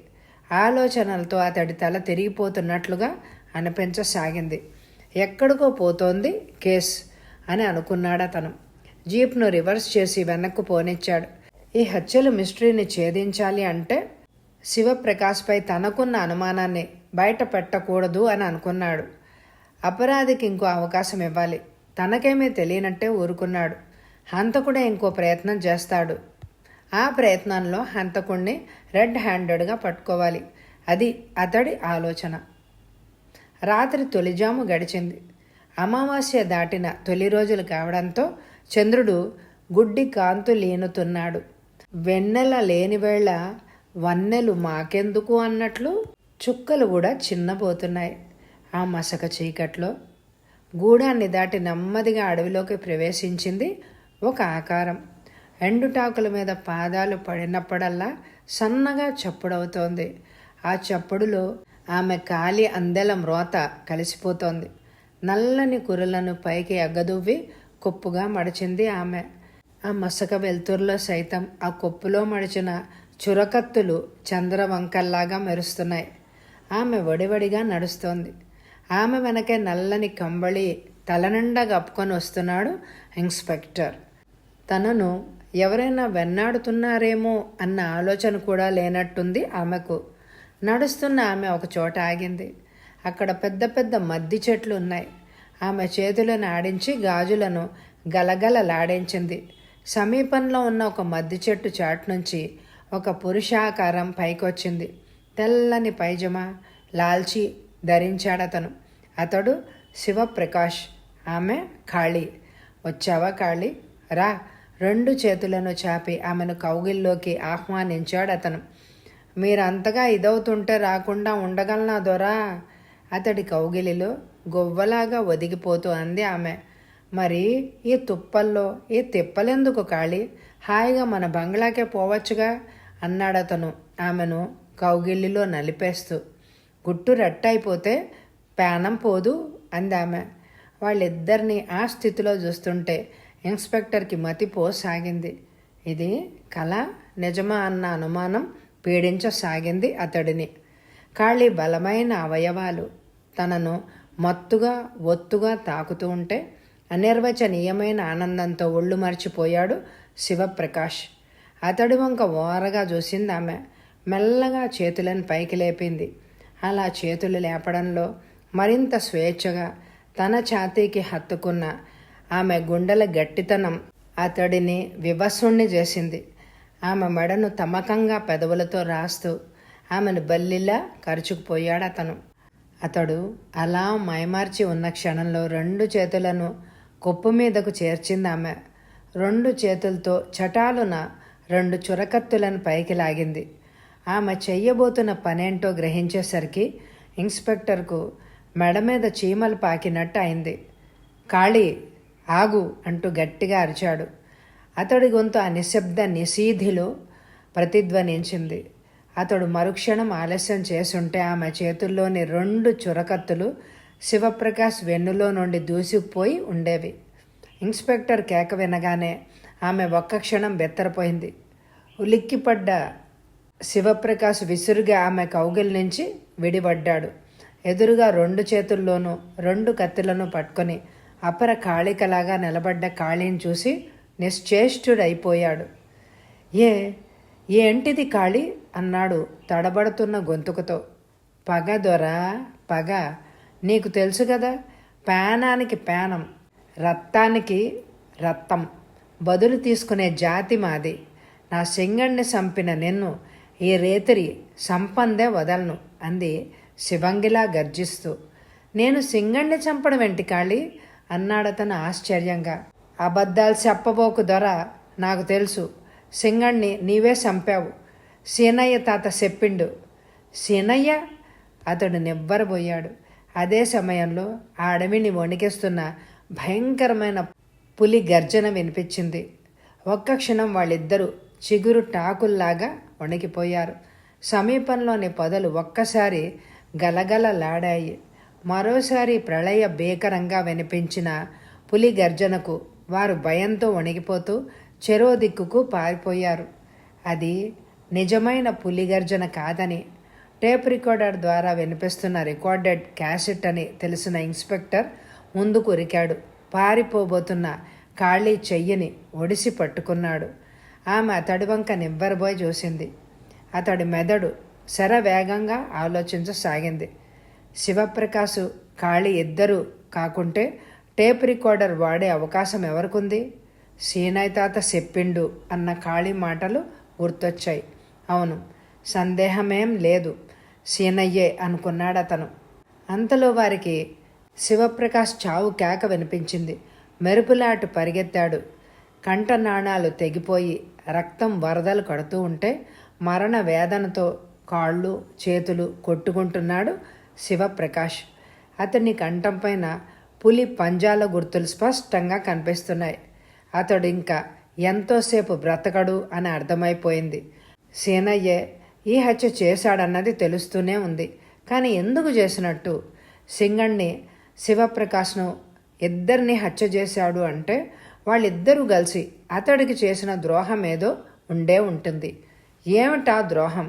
ఆలోచనలతో అతడి తల తిరిగిపోతున్నట్లుగా అనిపించసాగింది. ఎక్కడికో పోతోంది కేస్ అని అనుకున్నాడు అతను. జీప్ను రివర్స్ చేసి వెనక్కు పోనిచ్చాడు. ఈ హత్యలు మిస్టరీని ఛేదించాలి అంటే శివప్రకాష్పై తనకున్న అనుమానాన్ని బయట పెట్టకూడదు అని అనుకున్నాడు. అపరాధికి ఇంకో అవకాశం ఇవ్వాలి. తనకేమీ తెలియనట్టే ఊరుకున్నాడు. హంతకుడే ఇంకో ప్రయత్నం చేస్తాడు. ఆ ప్రయత్నంలో హంతకుణ్ణి రెడ్ హ్యాండెడ్గా పట్టుకోవాలి. అది అతడి ఆలోచన. రాత్రి తొలిజాము గడిచింది. అమావాస్య దాటిన తొలి రోజులు కావడంతో చంద్రుడు గుడ్డి కాంతులీనుతున్నాడు. వెన్నెల లేనివేళ వన్నెలు మాకెందుకు అన్నట్లు చుక్కలు కూడా చిన్నబోతున్నాయి. ఆ మసక చీకట్లో గూడాన్ని దాటి నెమ్మదిగా అడవిలోకి ప్రవేశించింది ఒక ఆకారం. ఎండుటాకుల మీద పాదాలు పడినప్పుడల్లా సన్నగా చప్పుడవుతోంది. ఆ చప్పుడులో ఆమె కాలి అందెల మ్రోత కలిసిపోతోంది. నల్లని కురులను పైకి ఎగ్గదువ్వి కొప్పుగా మడిచింది ఆమె. ఆ మసక వెలుతురులో సైతం ఆ కొప్పులో మడిచిన చురకత్తులు చంద్రవంకల్లాగా మెరుస్తున్నాయి. ఆమె వడివడిగా నడుస్తోంది. ఆమె వెనకే నల్లని కంబళి తలనిండా కప్పుకొని వస్తున్నాడు ఇన్స్పెక్టర్. తనను ఎవరైనా వెన్నాడుతున్నారేమో అన్న ఆలోచన కూడా లేనట్టుంది ఆమెకు. నడుస్తున్న ఆమె ఒక చోట ఆగింది. అక్కడ పెద్ద పెద్ద మద్ది చెట్లు ఉన్నాయి. ఆమె చేతులను ఆడించి గాజులను గలగలలాడించింది. సమీపంలో ఉన్న ఒక మద్ది చెట్టు చాటు నుంచి ఒక పురుషాకారం పైకొచ్చింది. తెల్లని పైజమా, లాల్చీ ధరించాడతను. అతడు శివప్రకాష్, ఆమె కాళీ. వచ్చావా కాళీ? రా. రెండు చేతులను చాపి ఆమెను కౌగిల్లోకి ఆహ్వానించాడు అతను. మీరంతగా ఇదవుతుంటే రాకుండా ఉండగలనా దొరా? అతడి కౌగిలిలో గొవ్వలాగా ఒదిగిపోతూ అంది ఆమె. మరి ఈ తుప్పల్లో ఈ తిప్పలెందుకు కాళీ? హాయిగా మన బంగ్లాకే పోవచ్చుగా అన్నాడతను ఆమెను కౌగిలిలో నలిపేస్తూ. గుట్టు రట్టయిపోతే ప్రాణం పోదు అందామె. వాళ్ళిద్దరినీ ఆ స్థితిలో చూస్తుంటే ఇన్స్పెక్టర్కి మతిపోసాగింది. ఇది కళ నిజమా అన్న అనుమానం పీడించసాగింది అతడిని. కాళీ బలమైన అవయవాలు తనను మత్తుగా ఒత్తుగా తాకుతూ ఉంటే అనిర్వచనీయమైన ఆనందంతో ఒళ్ళు మర్చిపోయాడు శివప్రకాష్. అతడి వంక ఓరగా చూసింది ఆమె. మెల్లగా చేతులను పైకి లేపింది. అలా చేతులు లేపడంలో మరింత స్వేచ్ఛగా తన ఛాతీకి హత్తుకున్న ఆమె గుండెల గట్టితనం అతడిని వివసుణ్ణి చేసింది. ఆమె మెడను తమకంగా పెదవులతో రాస్తూ ఆమెను బల్లిలా కరుచుకుపోయాడు అతను. అతడు అలా మైమార్చి ఉన్న క్షణంలో రెండు చేతులను కొప్పు మీదకు చేర్చింది ఆమె. రెండు చేతులతో చటాలున రెండు చురకత్తులను పైకి లాగింది. ఆమె చెయ్యబోతున్న పనేంటో గ్రహించేసరికి ఇన్స్పెక్టర్కు మెడ మీద చీమలు పాకినట్టు అయింది. కాళీ ఆగు అంటూ గట్టిగా అరిచాడు. అతడి గొంతు ఆ నిశ్శబ్ద నిశీధిలో ప్రతిధ్వనించింది. అతడు మరుక్షణం ఆలస్యం చేసుంటే ఆమె చేతుల్లోని రెండు చురకత్తులు శివప్రకాష్ వెన్నులో నుండి దూసుకుపోయి ఉండేవి. ఇన్స్పెక్టర్ కేక వినగానే ఆమె ఒక్క క్షణం బెత్తరపోయింది. ఉలిక్కిపడ్డ శివప్రకాష్ విసురుగా ఆమె కౌగిలి నుంచి విడిపడ్డాడు. ఎదురుగా రెండు చేతుల్లోనూ రెండు కత్తులను పట్టుకొని అపర కాళికలాగా నిలబడ్డ కాళీని చూసి నిశ్చేష్టుడైపోయాడు. ఏంటిది కాళీ అన్నాడు తడబడుతున్న గొంతుకుతో. పగ దొరా, పగ. నీకు తెలుసు కదా, పేనానికి పేనం, రక్తానికి రక్తం బదులు తీసుకునే జాతి మాది. నా సింగణ్ణి చంపిన నిన్ను ఈ రేతిరి సంపందే వదలను అంది శివంగిలా గర్జిస్తూ. నేను సింగణ్ణి చంపడం ఏంటి కాళీ? అన్నాడతను ఆశ్చర్యంగా. అబద్ధాలు చెప్పబోకు దొర, నాకు తెలుసు. సింగణ్ణి నీవే చంపావు. సీనయ్య తాత చెప్పిండు. సీనయ్య? అతడు నివ్వరబోయాడు. అదే సమయంలో ఆ అడవిని వణికిస్తున్న భయంకరమైన పులి గర్జన వినిపించింది. ఒక్క క్షణం వాళ్ళిద్దరూ చిగురు టాకుల్లాగా వణికిపోయారు. సమీపంలోని పొదలు ఒక్కసారి గలగలలాడాయి. మరోసారి ప్రళయ భీకరంగా వినిపించిన పులి గర్జనకు వారు భయంతో వణిగిపోతూ చెరో దిక్కుకు పారిపోయారు. అది నిజమైన పులి గర్జన కాదని టేప్ రికార్డర్ ద్వారా వినిపిస్తున్న రికార్డెడ్ క్యాసెట్ అని తెలిసిన ఇన్స్పెక్టర్ ముందుకు ఉరికాడు. పారిపోబోతున్న ఖాళీ చెయ్యిని ఒడిసి పట్టుకున్నాడు. ఆమె అతడి వంక నివ్వరబోయి చూసింది. అతడి మెదడు శరవేగంగా ఆలోచించసాగింది. శివప్రకాశ్, ఖాళీ ఇద్దరూ కాకుంటే టేప్ రికార్డర్ వాడే అవకాశం ఎవరికుంది? సీనయ్య తాత చెప్పిండు అన్న ఖాళీ మాటలు గుర్తొచ్చాయి. అవును, సందేహమేం లేదు, సీనయ్యే అనుకున్నాడు అతను. అంతలో వారికి శివప్రకాశ్ చావు కేక వినిపించింది. మెరుపులాటు పరిగెత్తాడు. కంఠనాళాలు తెగిపోయి రక్తం వరదలు కడుతూ ఉంటే మరణ వేదనతో కాళ్ళు చేతులు కొట్టుకుంటున్నాడు శివప్రకాష్. అతని కంఠంపైన పులి పంజాల గుర్తులు స్పష్టంగా కనిపిస్తున్నాయి. అతడు ఇంకా ఎంతోసేపు బ్రతకడు అని అర్థమైపోయింది. సీనయ్యే ఈ హత్య చేశాడన్నది తెలుస్తూనే ఉంది. కానీ ఎందుకు చేసినట్టు? సింగణ్ణి, శివప్రకాష్ను ఇద్దరిని హత్య చేశాడు అంటే వాళ్ళిద్దరూ కలిసి అతడికి చేసిన ద్రోహం ఏదో ఉండే ఉంటుంది. ఏమిటా ద్రోహం?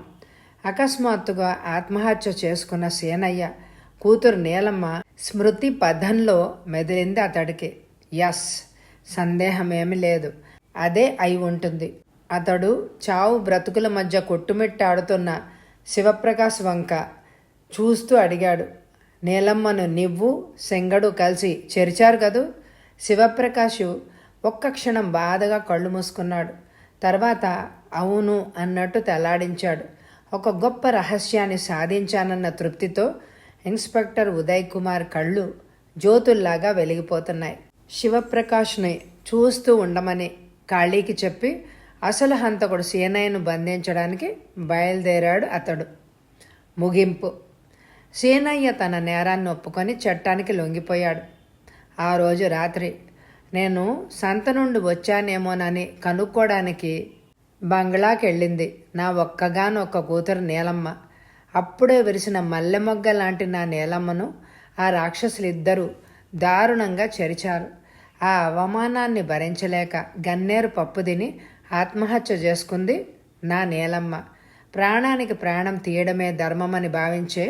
అకస్మాత్తుగా ఆత్మహత్య చేసుకున్న సీనయ్య కూతురు నీలమ్మ స్మృతి పథంలో మెదిలింది అతడికి. యస్, సందేహమేమీ లేదు, అదే అయి ఉంటుంది. అతడు చావు బ్రతుకుల మధ్య కొట్టుమిట్టాడుతున్న శివప్రకాశ్ వంక చూస్తూ అడిగాడు, నీలమ్మను నువ్వు సెంగడు కలిసి చెరిచారు కదూ? శివప్రకాష్ ఒక్క క్షణం బాధగా కళ్ళు మూసుకున్నాడు. తర్వాత అవును అన్నట్టు తెల్లాడించాడు. ఒక గొప్ప రహస్యాన్ని సాధించానన్న తృప్తితో ఇన్స్పెక్టర్ ఉదయ్ కుమార్ కళ్ళు జ్యోతుల్లాగా వెలిగిపోతున్నాయి. శివప్రకాష్ని చూస్తూ ఉండమని ఖాళీకి చెప్పి అసలు హంతకుడు సీనయ్యను బంధించడానికి బయలుదేరాడు అతడు. ముగింపు. సీనయ్య తన నేరాన్ని ఒప్పుకొని చట్టానికి లొంగిపోయాడు. ఆ రోజు రాత్రి నేను సంత నుండి వచ్చానేమోనని కనుక్కోవడానికి బంగ్లాకి వెళ్ళింది నా ఒక్కగానొక్క కూతురు నీలమ్మ. అప్పుడే విరిసిన మల్లెమొగ్గ లాంటి నా నీలమ్మను ఆ రాక్షసులిద్దరూ దారుణంగా చెరిచారు. ఆ అవమానాన్ని భరించలేక గన్నేరు పప్పు తిని ఆత్మహత్య చేసుకుంది నా నీలమ్మ. ప్రాణానికి ప్రాణం తీయడమే ధర్మమని భావించే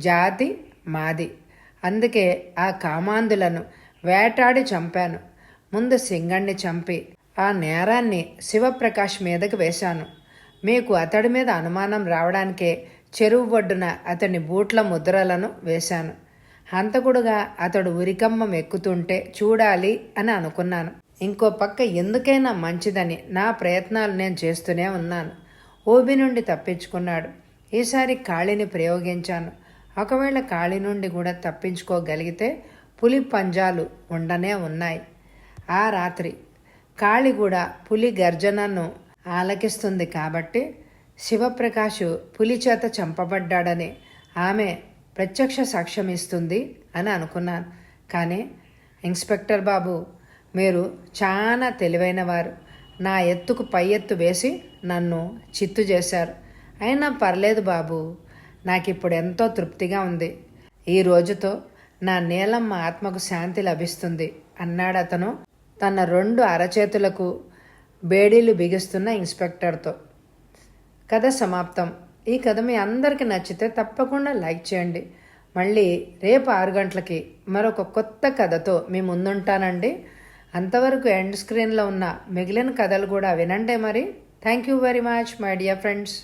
జాతి మాది. అందుకే ఆ కామాంధులను వేటాడి చంపాను. ముందు సింగణ్ణి చంపి ఆ నేరాన్ని శివప్రకాష్ మీదకి వేశాను. మీకు అతడి మీద అనుమానం రావడానికే చెరువు ఒడ్డున అతని బూట్ల ముద్రలను వేశాను. హంతకుడుగా అతడు ఉరికమ్మం ఎక్కుతుంటే చూడాలి అని అనుకున్నాను. ఇంకో పక్క ఎందుకైనా మంచిదని నా ప్రయత్నాలు నేను చేస్తూనే ఉన్నాను. ఓబి నుండి తప్పించుకున్నాడు. ఈసారి ఖాళీని ప్రయోగించాను. ఒకవేళ ఖాళీ నుండి కూడా తప్పించుకోగలిగితే పులి పంజాలు ఉండనే ఉన్నాయి. ఆ రాత్రి ఖాళీ కూడా పులి గర్జనను ఆలకిస్తుంది కాబట్టి శివప్రకాష్ పులి చేత చంపబడ్డాడని ఆమె ప్రత్యక్ష సాక్ష్యం ఇస్తుంది అని అనుకున్నాను. కానీ ఇన్స్పెక్టర్ బాబు, మీరు చాలా తెలివైనవారు. నా ఎత్తుకు పై ఎత్తు వేసి నన్ను చిత్తు చేశారు. అయినా పర్లేదు బాబు, నాకిప్పుడు ఎంతో తృప్తిగా ఉంది. ఈ రోజుతో నా నీలమ్మ ఆత్మకు శాంతి లభిస్తుంది అన్నాడు అతను తన 2 అరచేతులకు బేడీలు బిగిస్తున్న ఇన్స్పెక్టర్తో. కథ సమాప్తం. ఈ కథ మీ అందరికీ నచ్చితే తప్పకుండా లైక్ చేయండి. మళ్ళీ రేపు 6 గంటలకి మరొక కొత్త కథతో మీ ముందుంటానండి. అంతవరకు ఎండ్ స్క్రీన్లో ఉన్న మిగిలిన కథలు కూడా వినండి మరి. Thank you very much my dear friends.